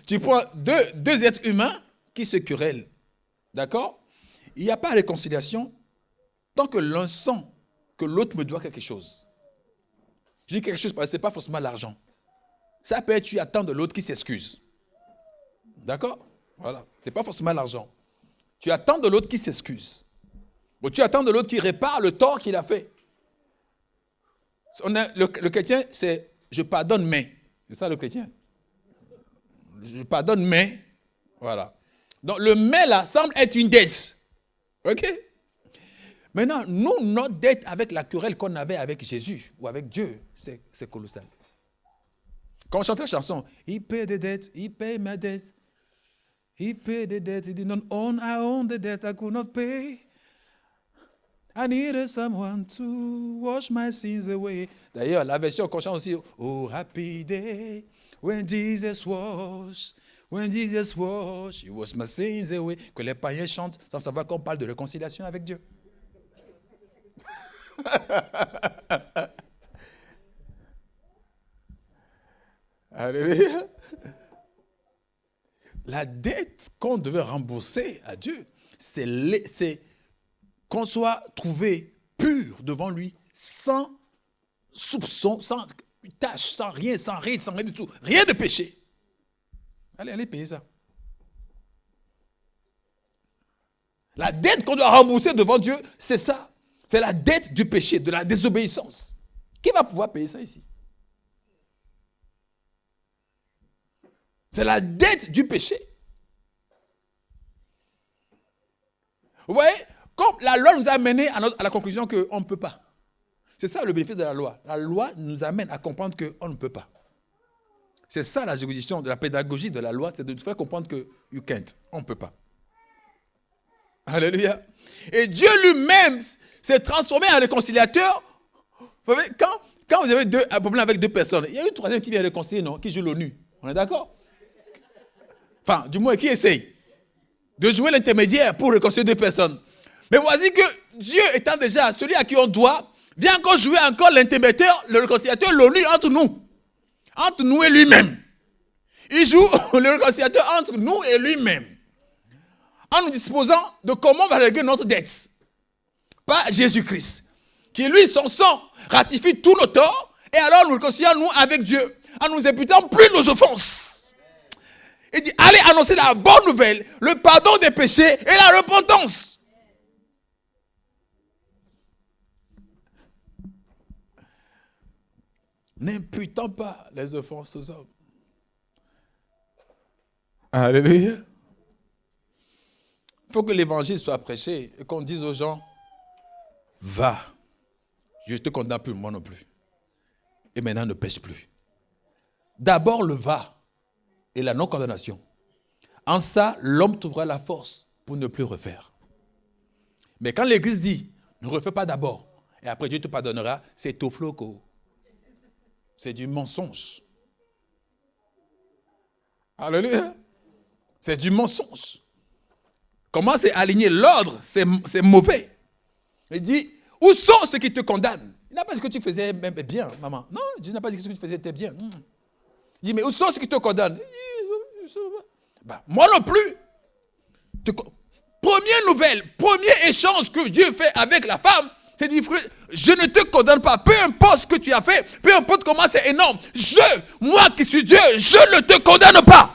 S1: tu prends deux êtres humains qui se querellent. D'accord? Il n'y a pas de réconciliation tant que l'un sent que l'autre me doit quelque chose. Je dis quelque chose parce que ce n'est pas forcément l'argent. Ça peut être tu attends de l'autre qui s'excuse. D'accord? Voilà. Ce n'est pas forcément l'argent. Tu attends de l'autre qui s'excuse. Bon, tu attends de l'autre qui répare le tort qu'il a fait. Le chrétien, c'est je pardonne, mais. C'est ça le chrétien. Je pardonne, mais. Voilà. Donc le mais là semble être une dette. Ok? Maintenant, nous, notre dette avec la querelle qu'on avait avec Jésus ou avec Dieu, c'est colossal. Quand on chante la chanson, il paie des dettes, il paie ma dette. Il paie des dettes, il dit non, I own the debt I could not pay. I needed someone to wash my sins away. D'ailleurs, la version qu'on chante aussi, oh happy day, when Jesus wash, he washed my sins away. Que les païens chantent sans savoir qu'on parle de réconciliation avec Dieu. Alléluia. La dette qu'on devait rembourser à Dieu, c'est qu'on soit trouvé pur devant lui, sans soupçon, sans tâche, sans rien du tout. Rien de péché. Allez payer ça. La dette qu'on doit rembourser devant Dieu, c'est ça. C'est la dette du péché, de la désobéissance. Qui va pouvoir payer ça ici? C'est la dette du péché. Vous voyez, comme la loi nous a amené à la conclusion qu'on ne peut pas. C'est ça le bénéfice de la loi. La loi nous amène à comprendre qu'on ne peut pas. C'est ça la juridiction de la pédagogie de la loi, c'est de nous faire comprendre que you can't, on ne peut pas. Alléluia. Et Dieu lui-même s'est transformé en réconciliateur. Vous savez, quand vous avez un problème avec deux personnes, il y a une troisième qui vient réconcilier, non? Qui joue l'ONU. On est d'accord? Enfin, du moins, qui essaye de jouer l'intermédiaire pour réconcilier deux personnes. Mais voici que Dieu étant déjà celui à qui on doit, vient encore jouer encore l'intermédiaire, le réconciliateur, l'ONU entre nous et lui-même. Il joue le réconciliateur entre nous et lui-même. En nous disposant de comment on va régler notre dette. Pas Jésus-Christ. Qui lui, son sang, ratifie tous nos torts, et alors nous réconcilions nous avec Dieu, en nous imputant plus nos offenses. Il dit, allez annoncer la bonne nouvelle, le pardon des péchés et la repentance. N'imputant pas les offenses aux hommes. Alléluia. Il faut que l'évangile soit prêché et qu'on dise aux gens, va, je ne te condamne plus, moi non plus. Et maintenant, ne pêche plus. D'abord le va. Et la non-condamnation. En ça, l'homme trouvera la force pour ne plus refaire. Mais quand l'Église dit, ne refais pas d'abord, et après Dieu te pardonnera, c'est tofloco. C'est du mensonge. Alléluia. C'est du mensonge. Comment c'est aligné l'ordre, c'est mauvais. Il dit, où sont ceux qui te condamnent? Il n'a pas dit que tu faisais même bien, maman. Non, Dieu n'a pas dit que ce que tu faisais était bien. Il dit, mais où sont ceux qui te condamnent? Moi non plus. Première nouvelle, premier échange que Dieu fait avec la femme, c'est du fruit. Je ne te condamne pas. Peu importe ce que tu as fait, peu importe comment c'est énorme. Moi qui suis Dieu, je ne te condamne pas.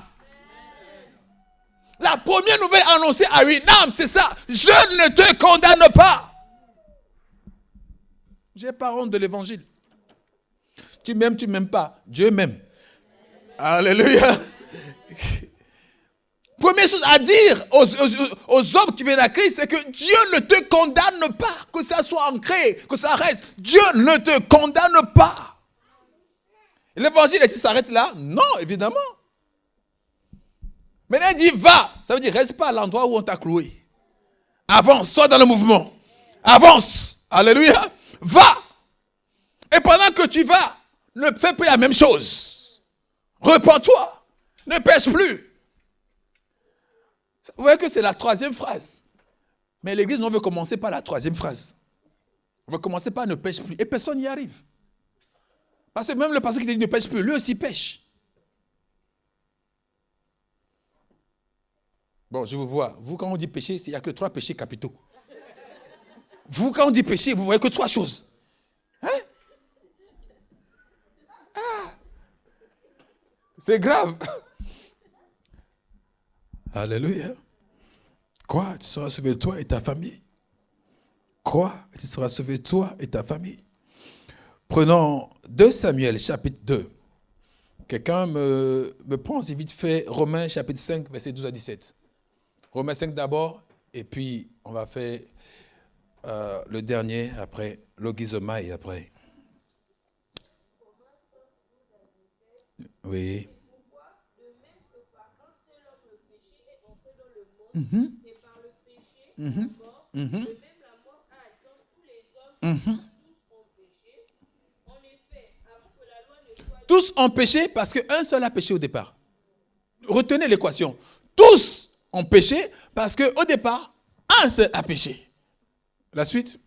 S1: La première nouvelle annoncée à une âme, c'est ça. Je ne te condamne pas. J'ai pas honte de l'évangile. Tu m'aimes, tu m'aimes pas. Dieu m'aime. Alléluia. Première chose à dire aux hommes qui viennent à Christ, c'est que Dieu ne te condamne pas. Que ça soit ancré, que ça reste. Dieu ne te condamne pas. L'évangile, est-il s'arrête là? Non, évidemment. Maintenant, il dit va. Ça veut dire reste pas à l'endroit où on t'a cloué. Avance, sois dans le mouvement. Avance. Alléluia. Va. Et pendant que tu vas, ne fais plus la même chose. Repends-toi. Ne pêche plus. Vous voyez que c'est la troisième phrase. Mais l'église, on veut commencer par la troisième phrase. On veut commencer par ne pêche plus. Et personne n'y arrive. Parce que même le pasteur qui dit ne pêche plus, lui aussi pêche. Bon, je vous vois. Vous, quand on dit péché, il n'y a que 3 péchés capitaux. Vous, quand on dit péché, vous voyez que 3 choses. Hein? Ah! C'est grave. Alléluia. Quoi? Tu seras sauvé toi et ta famille. Quoi? Tu seras sauvé toi et ta famille. Prenons 2 Samuel, chapitre 2. Quelqu'un me prend si vite fait Romains, chapitre 5, versets 12 à 17. Romains 5 d'abord, et puis on va faire le dernier après, Logizomai et après. Oui. Mm-hmm.
S3: Et par le péché, la mort, de même la mort a atteint tous les hommes, tous ont péché. En effet, avant que la loi ne soit...
S1: Tous ont péché parce qu'un seul a péché au départ. Retenez l'équation. Tous ont péché parce qu'au départ, un seul a péché. La suite.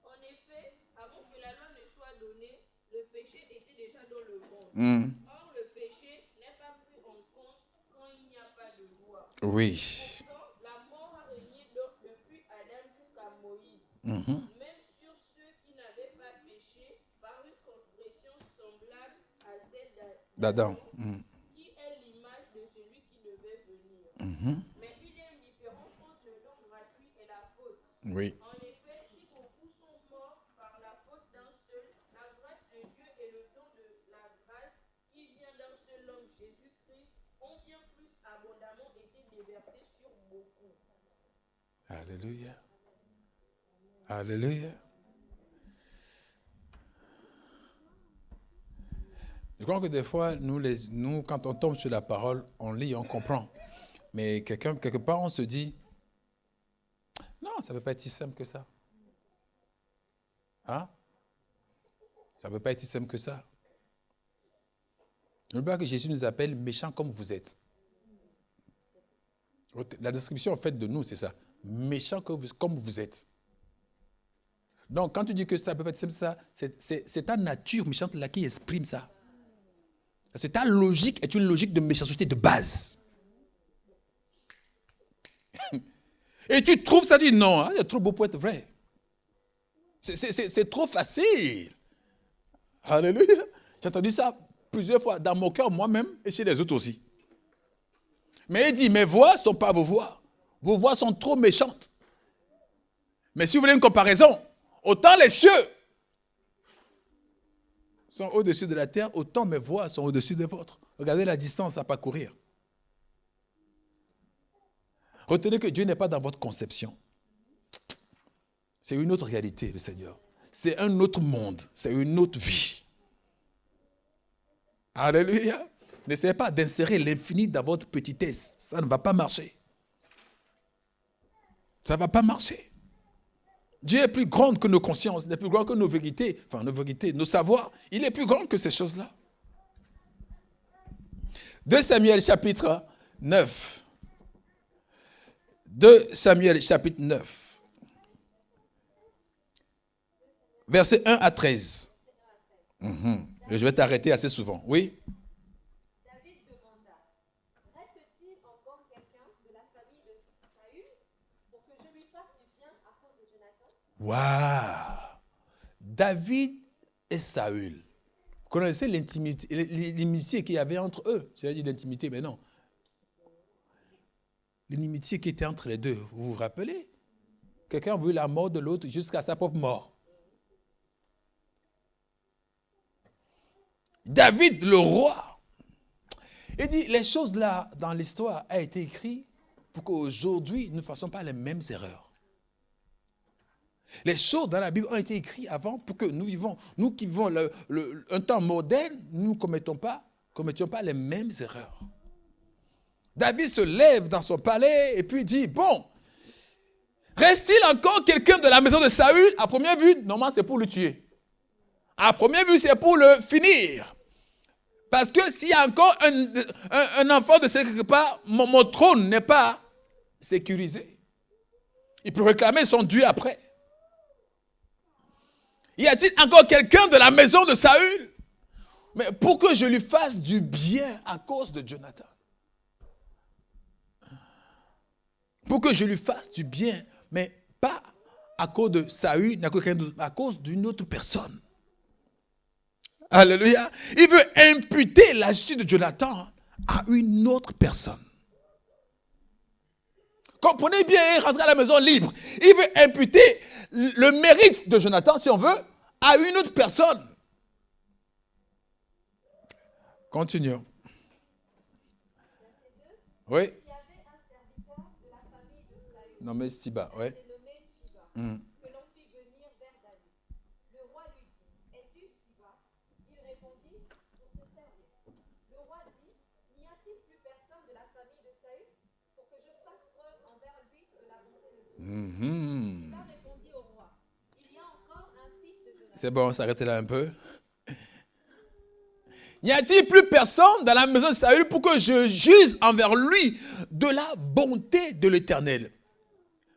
S3: En effet, avant que la loi ne soit donnée, le péché était déjà dans le monde. Or, le péché n'est pas pris en compte quand il n'y a pas de loi.
S1: Oui.
S3: La mort a régné depuis Adam jusqu'à Moïse, même sur ceux qui n'avaient pas péché par une transgression semblable à celle
S1: d'Adam,
S3: qui est l'image de celui qui devait venir. Mais il y a une différence entre le don gratuit et la faute.
S1: Oui.
S3: En effet, si beaucoup sont morts par la faute d'un seul, la grâce de Dieu et le don de la grâce qui vient d'un seul homme, Jésus-Christ, ont bien plus abondamment été déversés sur beaucoup.
S1: Alléluia. Alléluia. Je crois que des fois, nous, quand on tombe sur la parole, on lit, on comprend. Mais quelque part, on se dit, non, ça ne peut pas être si simple que ça. Hein? Ça ne peut pas être si simple que ça. N'oubliez pas que Jésus nous appelle méchants comme vous êtes. La description en fait de nous, c'est ça. Méchants comme vous êtes. Donc, quand tu dis que ça peut pas être simple, ça, c'est ta nature méchante là qui exprime ça. C'est ta logique est une logique de méchanceté de base. Et tu trouves ça, tu dis non, hein, c'est trop beau pour être vrai. C'est trop facile. Alléluia. J'ai entendu ça plusieurs fois dans mon cœur moi-même et chez les autres aussi. Mais il dit, mes voix ne sont pas vos voix. Vos voix sont trop méchantes. Mais si vous voulez une comparaison, autant les cieux sont au-dessus de la terre, autant mes voix sont au-dessus des vôtres. Regardez la distance à parcourir. Retenez que Dieu n'est pas dans votre conception. C'est une autre réalité, le Seigneur. C'est un autre monde. C'est une autre vie. Alléluia. N'essayez pas d'insérer l'infini dans votre petitesse. Ça ne va pas marcher. Ça ne va pas marcher. Dieu est plus grand que nos consciences, il est plus grand que nos vérités, nos savoirs. Il est plus grand que ces choses-là. 2 Samuel chapitre 9. 2 Samuel chapitre 9. Versets 1 à 13. Et je vais t'arrêter assez souvent. Oui?
S2: David demanda, reste-t-il encore quelqu'un de la famille de Saül pour que je lui fasse du bien à cause de Jonathan?
S1: Waouh! David et Saül. Vous connaissez l'inimitié qu'il y avait entre eux? J'allais dire l'intimité, mais non. L'inimitié qui était entre les deux. Vous vous rappelez? Quelqu'un a voulu la mort de l'autre jusqu'à sa propre mort. David, le roi, il dit, les choses là, dans l'histoire, a été écrit pour qu'aujourd'hui, nous ne fassions pas les mêmes erreurs. Les choses dans la Bible ont été écrites avant pour que nous qui vivons un temps moderne, nous ne commettions pas les mêmes erreurs. David se lève dans son palais et puis dit, bon, reste-t-il encore quelqu'un de la maison de Saül? À première vue, normalement c'est pour le tuer. À première vue, c'est pour le finir. Parce que s'il y a encore un enfant de quelque part, mon trône n'est pas sécurisé. Il peut réclamer son dû après. Y a-t-il encore quelqu'un de la maison de Saül? Mais pour que je lui fasse du bien à cause de Jonathan. Pour que je lui fasse du bien, mais pas à cause de Saül, à cause d'une autre personne. Alléluia. Il veut imputer la justice de Jonathan à une autre personne. Comprenez bien, il rentre à la maison libre. Il veut imputer le mérite de Jonathan, si on veut, à une autre personne. Continuons. Oui.
S2: Il y avait un serviteur de la famille de Saül.
S1: Nommé Siba, oui.
S2: C'est nommé Siba, que l'on fit venir vers David. Le roi lui dit, es-tu Siba? Il répondit, pour te servir. Le roi dit, n'y a-t-il plus personne de la famille de Saül pour que je fasse preuve envers lui de la bonté de Dieu? Siba répondit au roi, il y a encore un fils de Jonathan.
S1: C'est bon, s'arrêtez là un peu. N'y a-t-il plus personne dans la maison de Saül pour que je juge envers lui de la bonté de l'Éternel?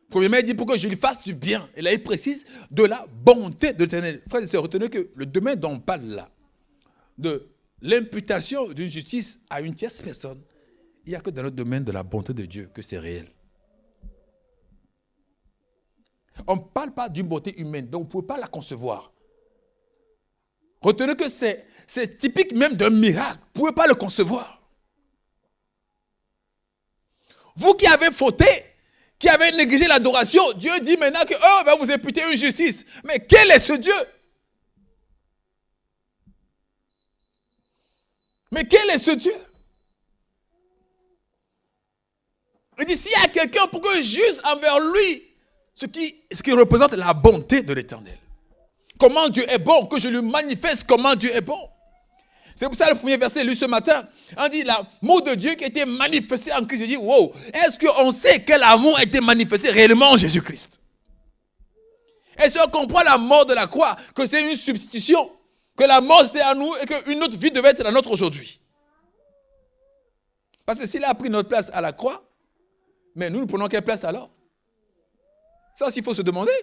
S1: Premièrement, il dit pour que je lui fasse du bien. Et là, il précise de la bonté de l'Éternel. Frères et sœurs, retenez que le domaine dont on parle là, de l'imputation d'une justice à une tierce personne, il n'y a que dans le domaine de la bonté de Dieu que c'est réel. On ne parle pas d'une bonté humaine, donc on ne peut pas la concevoir. Retenez que c'est typique même d'un miracle. Vous ne pouvez pas le concevoir. Vous qui avez fauté, qui avez négligé l'adoration, Dieu dit maintenant que va vous imputer une justice. Mais quel est ce Dieu? Mais quel est ce Dieu? Il dit, s'il y a quelqu'un pour que je juge envers lui, ce qui représente la bonté de l'Éternel. Comment Dieu est bon, que je lui manifeste comment Dieu est bon. C'est pour ça le premier verset lu ce matin, on dit l'amour de Dieu qui a été manifesté en Christ. Je dis, wow, est-ce qu'on sait quel amour a été manifesté réellement en Jésus-Christ? Est-ce qu'on comprend la mort de la croix, que c'est une substitution, que la mort c'était à nous et qu'une autre vie devait être la nôtre aujourd'hui? Parce que s'il a pris notre place à la croix, mais nous prenons quelle place alors? Ça aussi, il faut se demander.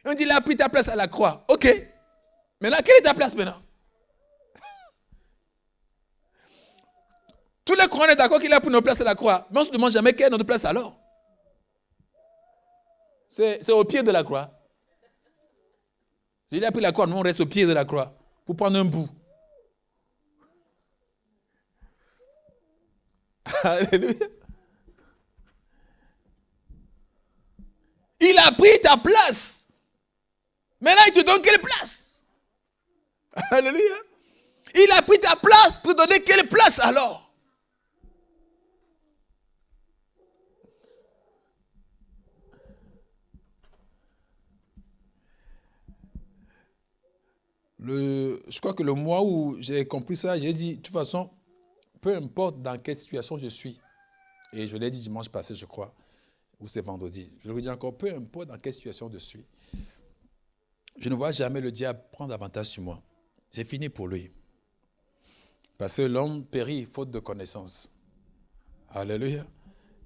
S1: On dit, il a pris ta place à la croix. Ok. Maintenant, quelle est ta place maintenant? Tous les croyants sont d'accord qu'il a pris notre place à la croix. Mais on ne se demande jamais quelle est notre place alors. C'est au pied de la croix. S'il a pris la croix, nous on reste au pied de la croix pour prendre un bout. Alléluia. Il a pris ta place. Maintenant, il te donne quelle place? Alléluia. Il a pris ta place pour te donner quelle place alors? Je crois que le mois où j'ai compris ça, j'ai dit, de toute façon, peu importe dans quelle situation je suis, et je l'ai dit dimanche passé, je crois, ou c'est vendredi, je le dis encore, peu importe dans quelle situation je suis, je ne vois jamais le diable prendre avantage sur moi. C'est fini pour lui. Parce que l'homme périt faute de connaissance. Alléluia.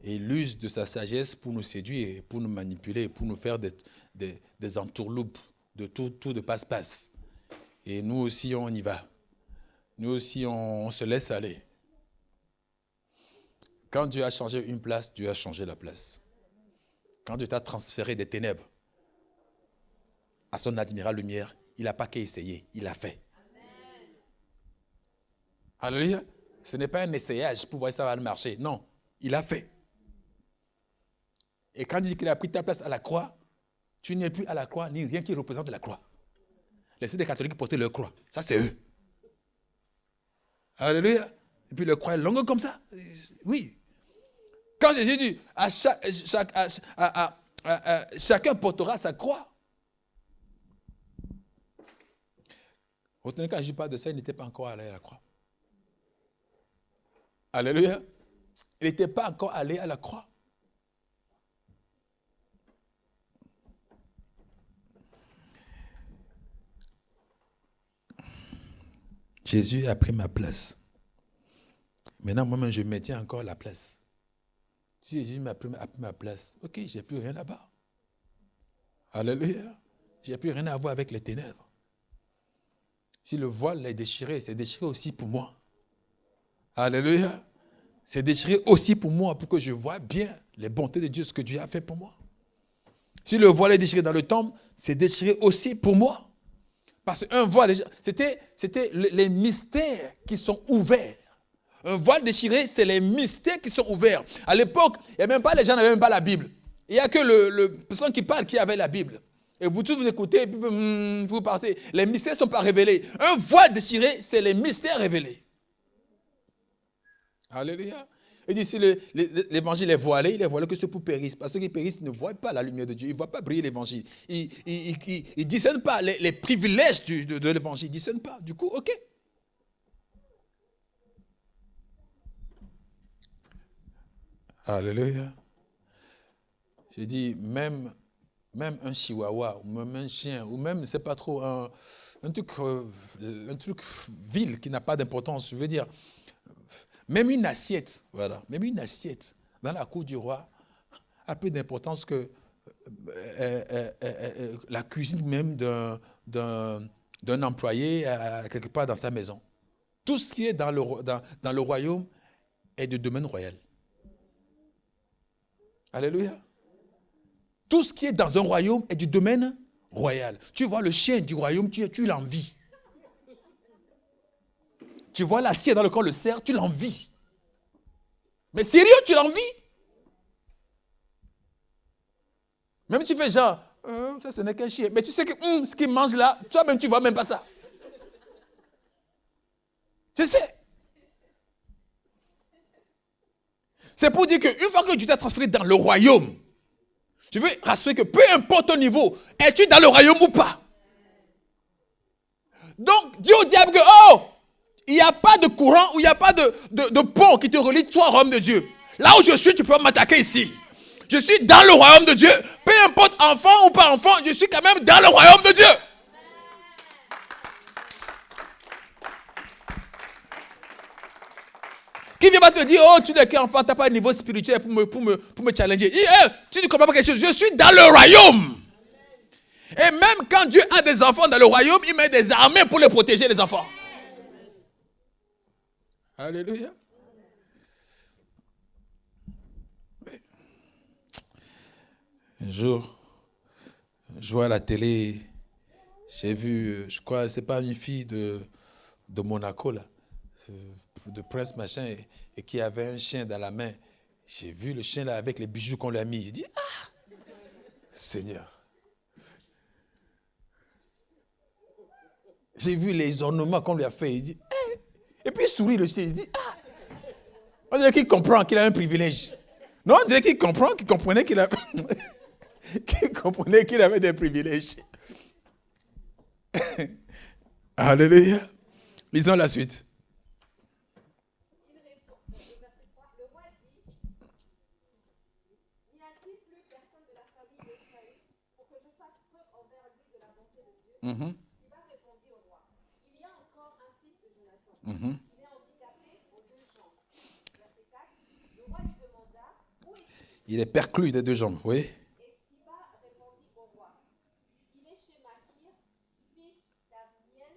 S1: Et il use de sa sagesse pour nous séduire, pour nous manipuler, pour nous faire des entourloupes de tout de passe-passe. Et nous aussi, on y va. Nous aussi, on se laisse aller. Quand Dieu a changé une place, Dieu a changé la place. Quand Dieu t'a transféré des ténèbres à son admirable lumière, il n'a pas qu'à essayer, il l'a fait. Amen. Alléluia. Ce n'est pas un essayage pour voir si ça va marcher. Non, il a fait. Et quand il dit qu'il a pris ta place à la croix, tu n'es plus à la croix, ni rien qui représente la croix. Laissez des catholiques porter leur croix. Ça, c'est eux. Alléluia. Et puis leur croix est longue comme ça. Oui. Quand Jésus dit, chacun portera sa croix. Retenez, quand Jésus parle de ça, il n'était pas encore allé à la croix. Alléluia. Il n'était pas encore allé à la croix. Jésus a pris ma place. Maintenant, moi-même, je maintiens encore la place. Si Jésus a pris ma place, ok, j'ai plus rien là-bas. Alléluia. J'ai plus rien à voir avec les ténèbres. Si le voile est déchiré, c'est déchiré aussi pour moi. Alléluia. C'est déchiré aussi pour moi, pour que je voie bien les bontés de Dieu, ce que Dieu a fait pour moi. Si le voile est déchiré dans le temple, c'est déchiré aussi pour moi. Parce qu'un voile, c'était les mystères qui sont ouverts. Un voile déchiré, c'est les mystères qui sont ouverts. À l'époque, les gens n'avaient même pas la Bible. Il n'y a que le personne qui parle qui avait la Bible. Et vous tous vous écoutez, et puis vous partez. Les mystères ne sont pas révélés. Un voile déchiré, c'est les mystères révélés. Alléluia. Il dit si l'évangile est voilé, il est voilé que ceux qui périssent. Parce que ceux qui périssent ne voient pas la lumière de Dieu. Ils ne voient pas briller l'évangile. Ils ne discernent pas les privilèges de l'évangile. Ils ne discernent pas. Du coup, ok. Alléluia. J'ai dit, même un chihuahua, ou même un chien, ou même, c'est pas trop, un truc vil qui n'a pas d'importance. Je veux dire, même une assiette, voilà, même une assiette dans la cour du roi a plus d'importance que la cuisine même d'un employé quelque part dans sa maison. Tout ce qui est dans le royaume est de domaine royal. Alléluia. Tout ce qui est dans un royaume est du domaine royal. Tu vois le chien du royaume, tu l'envies. Tu vois l'assiette dans lequel on le sert, tu l'envies. Mais sérieux, tu l'envies. Même si tu fais genre, ça ce n'est qu'un chien. Mais tu sais que ce qu'il mange là, toi-même tu ne vois même pas ça. Tu sais. C'est pour dire qu'une fois que tu t'es transféré dans le royaume, je veux rassurer que peu importe ton niveau, es-tu dans le royaume ou pas? Donc, dis au diable que, il n'y a pas de courant ou il n'y a pas de pont qui te relie toi au royaume de Dieu. Là où je suis, tu peux m'attaquer ici. Je suis dans le royaume de Dieu. Peu importe enfant ou pas enfant, je suis quand même dans le royaume de Dieu. Qui vient pas te dire, tu n'es qu'un enfant, tu n'as pas un niveau spirituel pour me challenger. Tu ne comprends pas quelque chose. Je suis dans le royaume. Et même quand Dieu a des enfants dans le royaume, il met des armées pour les protéger, les enfants. Alléluia. Oui. Un jour, je vois à la télé, j'ai vu, je crois, c'est pas une fille de Monaco, là, de prince machin, et qui avait un chien dans la main. J'ai vu le chien là avec les bijoux qu'on lui a mis. J'ai dit, Seigneur. J'ai vu les ornements qu'on lui a fait. Il dit, Et puis il sourit le chien. Il dit, On dirait qu'il comprend qu'il a un privilège. Non, on dirait qu'il comprend, qu'il comprenait qu'il avait, qu'il avait des privilèges. Alléluia. Lisons la suite.
S2: Il répond, au verset 3, le roi dit, n'y a-t-il plus personne de la famille de Saül pour que je fasse preuve envers lui de la bonté de Dieu? Siba répondit au roi, il y a encore un fils de Jonathan. Il est handicapé aux deux jambes. Verset 4, le roi lui demanda, où est-il?
S1: Il est perclus des deux jambes, oui.
S2: Et Siba répondit au roi, il est chez Makir, fils d'Amiel,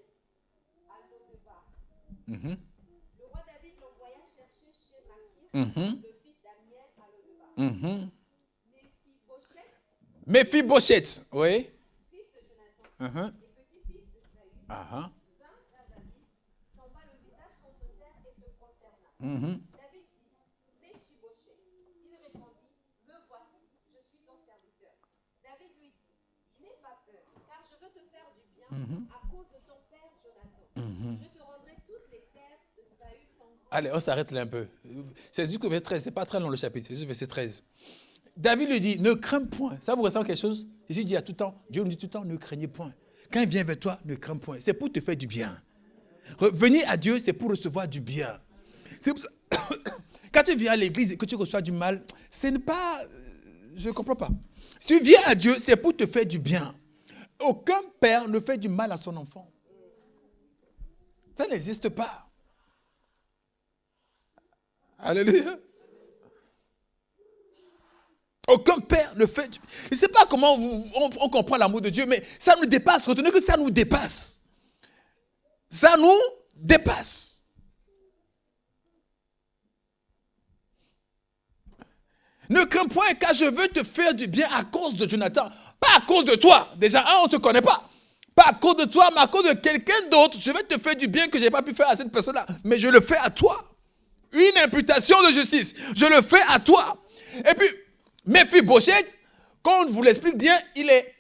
S2: à Lo-Debar. Le roi David l'envoya chercher chez Makir, le fils d'Amiel, à Lo-Debar.
S1: Méphibosheth, oui.
S2: Fils de Jonathan, et petit-fils de Saül, vint vers David, tomba le visage contre terre et se prosterna. David dit, Méphibosheth. Il répondit, me voici, je suis ton serviteur. David lui dit, n'aie pas peur, car je veux te faire du bien à cause de ton père Jonathan. Je te rendrai toutes les terres de Saül ton
S1: Allez, on s'arrête là un peu. C'est juste le verset 13, c'est pas très long le chapitre, c'est juste le verset 13. David lui dit, ne crains point. Ça vous ressent quelque chose? Jésus dit à tout temps, Dieu nous dit tout le temps, ne craignez point. Quand il vient vers toi, ne crains point. C'est pour te faire du bien. Venir à Dieu, c'est pour recevoir du bien. C'est pour ça. Quand tu viens à l'église et que tu reçois du mal, ce n'est pas... Je ne comprends pas. Si tu viens à Dieu, c'est pour te faire du bien. Aucun père ne fait du mal à son enfant. Ça n'existe pas. Alléluia. Aucun père ne fait... Je ne sais pas comment on comprend l'amour de Dieu, mais ça nous dépasse. Retenez que ça nous dépasse. Ça nous dépasse. Ne crains point car je veux te faire du bien à cause de Jonathan. Pas à cause de toi. Déjà, on ne te connaît pas. Pas à cause de toi, mais à cause de quelqu'un d'autre. Je vais te faire du bien que je n'ai pas pu faire à cette personne-là. Mais je le fais à toi. Une imputation de justice. Je le fais à toi. Et puis, Méphibosheth, quand on vous l'explique bien, il est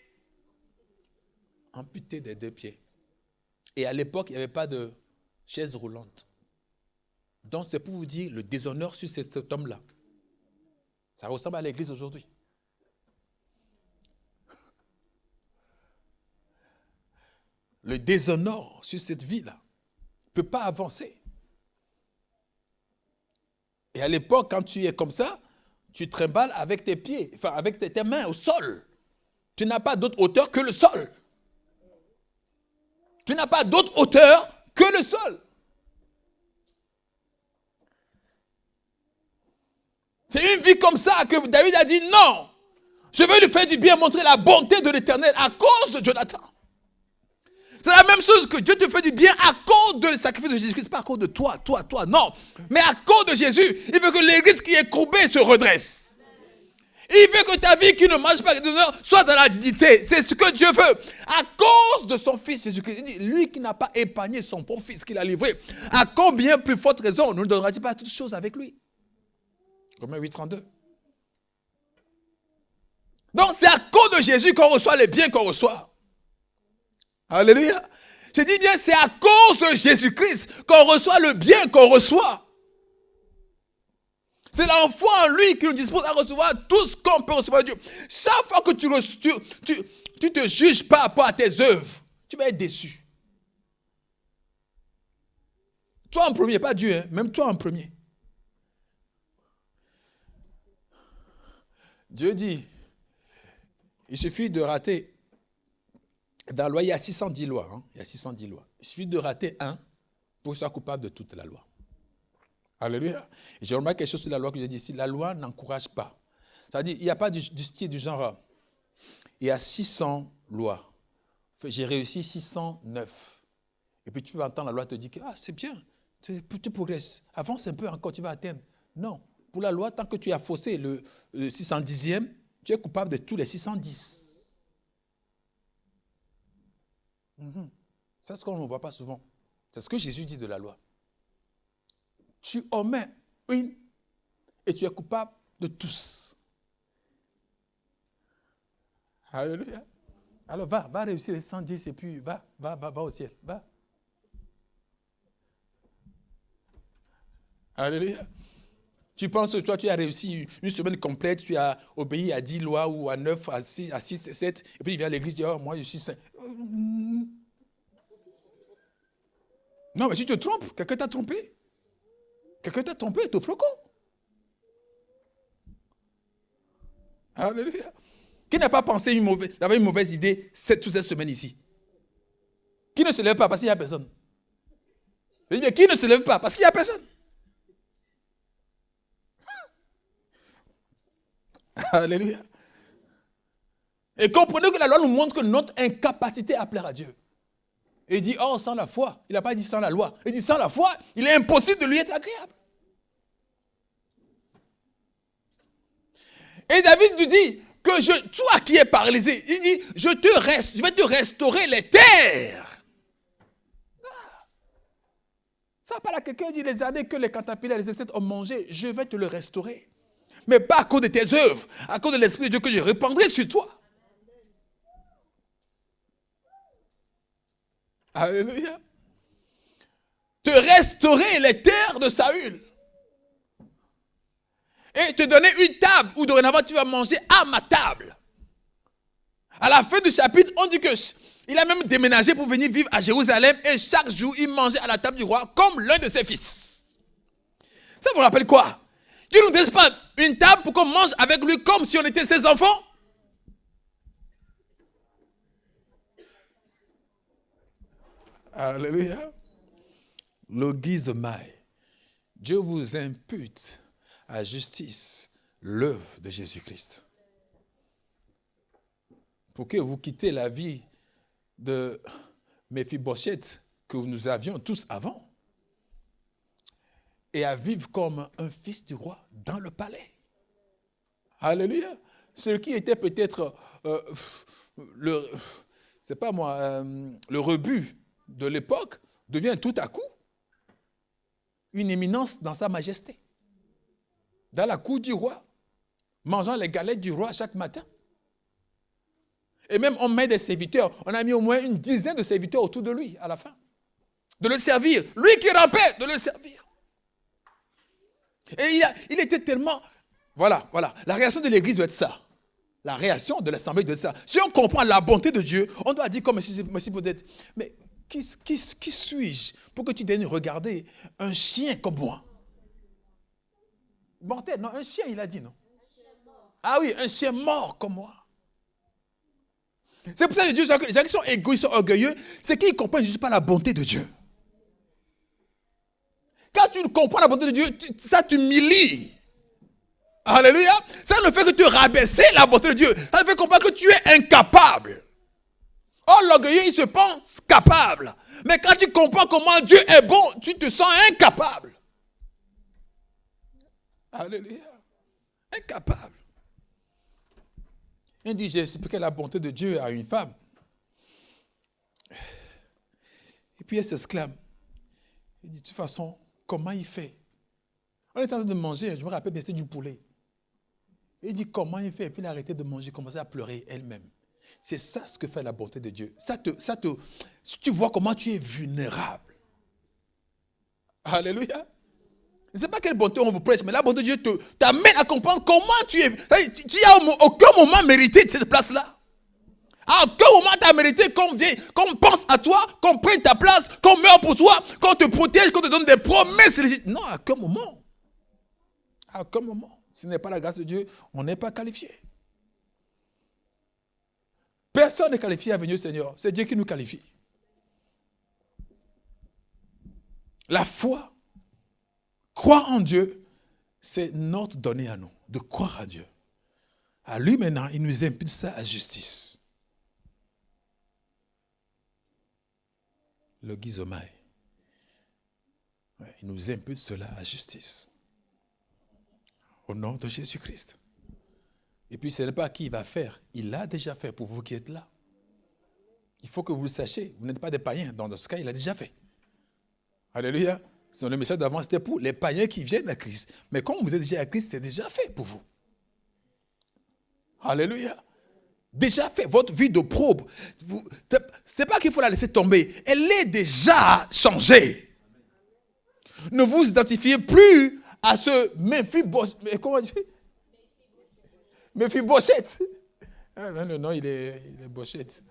S1: amputé des 2 pieds. Et à l'époque, il n'y avait pas de chaise roulante. Donc, c'est pour vous dire le déshonneur sur cet homme-là. Ça ressemble à l'église aujourd'hui. Le déshonneur sur cette vie-là ne peut pas avancer. Et à l'époque, quand tu es comme ça, tu trimbales avec tes pieds, enfin avec tes mains au sol. Tu n'as pas d'autre hauteur que le sol. Tu n'as pas d'autre hauteur que le sol. C'est une vie comme ça que David a dit non. Je veux lui faire du bien, montrer la bonté de l'Éternel à cause de Jonathan. C'est la même chose que Dieu te fait du bien à cause de le sacrifice de Jésus-Christ. Pas à cause de toi, non. Mais à cause de Jésus, il veut que l'église qui est courbée se redresse. Il veut que ta vie qui ne marche pas soit dans la dignité. C'est ce que Dieu veut. À cause de son fils Jésus-Christ. Il dit, lui qui n'a pas épargné son bon fils qu'il a livré, à combien plus forte raison ne nous donnera-t-il pas toutes choses avec lui? Romains 8, 32. Donc c'est à cause de Jésus qu'on reçoit les biens qu'on reçoit. Alléluia. Je dis bien, c'est à cause de Jésus-Christ qu'on reçoit le bien qu'on reçoit. C'est l'enfant en lui qui nous dispose à recevoir tout ce qu'on peut recevoir de Dieu. Chaque fois que tu te juges par rapport à tes œuvres, tu vas être déçu. Toi en premier, pas Dieu, hein, même toi en premier. Dieu dit, il suffit de rater, dans la loi, il y a 610 lois. Hein, il y a 610 lois. Il suffit de rater un pour que tu sois coupable de toute la loi. Alléluia. J'ai remarqué quelque chose sur la loi que j'ai dit ici. La loi n'encourage pas. C'est-à-dire, il n'y a pas du style du genre, il y a 600 lois. J'ai réussi 609. Et puis tu vas entendre la loi te dire que c'est bien, tu progresses. Avance un peu encore, tu vas atteindre. Non. Pour la loi, tant que tu as faussé le 610e, tu es coupable de tous les 610. C'est ce qu'on ne voit pas souvent. C'est ce que Jésus dit de la loi. Tu omets une et tu es coupable de tous. Alléluia. Alors va réussir les 110 et puis va au ciel. Va. Alléluia. Tu penses que toi, tu as réussi une semaine complète, tu as obéi à 10 lois ou à 9, à 6, 7, et puis il vient à l'église et dit, oh, moi je suis saint. Non, mais tu te trompes. Quelqu'un t'a trompé. Quelqu'un t'a trompé, t'es au flocon. Alléluia. Qui n'a pas pensé d'avoir une mauvaise idée toute cette semaine ici? Qui ne se lève pas parce qu'il n'y a personne? Je dis, mais qui ne se lève pas parce qu'il n'y a personne? Alléluia. Et comprenez que la loi nous montre que notre incapacité à plaire à Dieu. Et il dit, oh, sans la foi. Il n'a pas dit sans la loi. Il dit, sans la foi, il est impossible de lui être agréable. Et David lui dit, que toi qui es paralysé, il dit, je vais te restaurer les terres. Ça parle à quelqu'un, il dit, les années que les catapilaires et les insectes ont mangé, je vais te le restaurer. Mais pas à cause de tes œuvres, à cause de l'Esprit de Dieu que je répandrai sur toi. Alléluia. te restaurer les terres de Saül. Et te donner une table où dorénavant tu vas manger à ma table. À la fin du chapitre, on dit que il a même déménagé pour venir vivre à Jérusalem et chaque jour, il mangeait à la table du roi comme l'un de ses fils. Ça vous rappelle quoi? Dieu ne nous laisse pas une table pour qu'on mange avec lui comme si on était ses enfants. Alléluia. Logizomai. Dieu vous impute à justice l'œuvre de Jésus-Christ. Pour que vous quittez la vie de Méphibosheth que nous avions tous avant et à vivre comme un fils du roi dans le palais. Alléluia. Ce qui était peut-être le rebut de l'époque devient tout à coup une éminence dans sa majesté. Dans la cour du roi, mangeant les galettes du roi chaque matin. Et même on met des serviteurs, on a mis au moins une dizaine de serviteurs autour de lui à la fin. De le servir. Lui qui rampait, de le servir. Et il était tellement... Voilà. La réaction de l'église doit être ça. La réaction de l'assemblée doit être ça. Si on comprend la bonté de Dieu, on doit dire comme merci peut-être, mais qui suis-je pour que tu daignes regarder un chien comme moi? Mortel, non, un chien, il a dit, non? Ah oui, un chien mort comme moi. C'est pour ça que Dieu, les gens qui sont égoïstes, sont orgueilleux, c'est qu'ils ne comprennent juste pas la bonté de Dieu. Quand tu comprends la bonté de Dieu, ça t'humilie. Alléluia. Ça ne fait que te rabaisser la bonté de Dieu. Ça ne fait comprendre que tu es incapable. Oh, l'orgueilleux, il se pense capable. Mais quand tu comprends comment Dieu est bon, tu te sens incapable. Alléluia. Incapable. Il dit, j'ai expliqué la bonté de Dieu à une femme. Et puis elle s'exclame. Il dit, de toute façon, comment il fait? On est en train de manger, je me rappelle bien, c'était du poulet. Il dit, comment il fait? Et puis il a arrêté de manger, commençait à pleurer elle-même. C'est ça ce que fait la bonté de Dieu. Tu vois comment tu es vulnérable. Alléluia. Je ne sais pas quelle bonté on vous prêche, mais la bonté de Dieu t'amène à comprendre comment tu es. Tu n'as aucun moment mérité de cette place-là. À aucun moment tu as mérité qu'on pense à toi, qu'on prenne ta place, qu'on meure pour toi, qu'on te protège, qu'on te donne des promesses légitimes. Non, à aucun moment. À aucun moment. Si ce n'est pas la grâce de Dieu, on n'est pas qualifié. Personne n'est qualifié à venir au Seigneur. C'est Dieu qui nous qualifie. La foi, croire en Dieu, c'est notre donnée à nous, de croire à Dieu. À lui maintenant, il nous impute ça à justice. Le Gizomai. Il nous impute cela à justice. Au nom de Jésus-Christ. Et puis ce n'est pas qui il va faire. Il l'a déjà fait pour vous qui êtes là. Il faut que vous le sachiez. Vous n'êtes pas des païens. Dans ce cas, il l'a déjà fait. Alléluia. Le message d'avant, c'était pour les païens qui viennent à Christ. Mais comme vous êtes déjà à Christ, c'est déjà fait pour vous. Alléluia. Déjà fait. Votre vie de probe. Ce n'est pas qu'il faut la laisser tomber. Elle est déjà changée. Ne vous identifiez plus à ce Méphibosheth. Comment dire? Méphibosheth. Non, il est Bochette.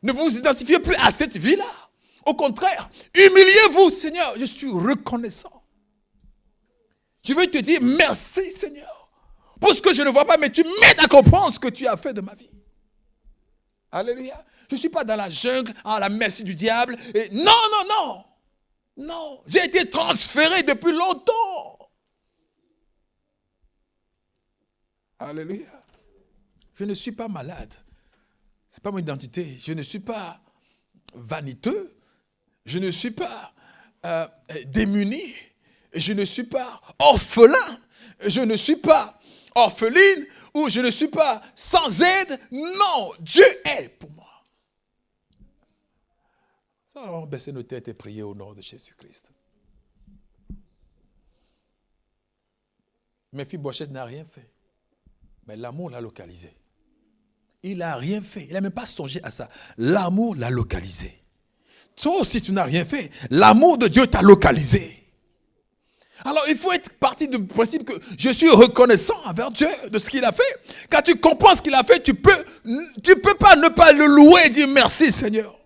S1: Ne vous identifiez plus à cette vie-là. Au contraire, humiliez-vous, Seigneur. Je suis reconnaissant. Je veux te dire merci, Seigneur. Pour ce que je ne vois pas, mais tu m'aides à comprendre ce que tu as fait de ma vie. Alléluia. Je ne suis pas dans la jungle, à la merci du diable. Et non. Non, j'ai été transféré depuis longtemps. Alléluia. Je ne suis pas malade. Ce n'est pas mon identité. Je ne suis pas vaniteux. Je ne suis pas démuni. Je ne suis pas orphelin. Je ne suis pas orpheline. Ou je ne suis pas sans aide. Non, Dieu est pour moi. Ça, alors, on baisser nos têtes et prier au nom de Jésus-Christ. Méphibosheth n'a rien fait. Mais l'amour l'a localisé. Il n'a rien fait. Il n'a même pas songé à ça. L'amour l'a localisé. toi aussi tu n'as rien fait. L'amour de Dieu t'a localisé. Alors il faut être parti du principe que je suis reconnaissant envers Dieu de ce qu'il a fait. Quand tu comprends ce qu'il a fait, tu peux pas ne pas le louer et dire merci Seigneur.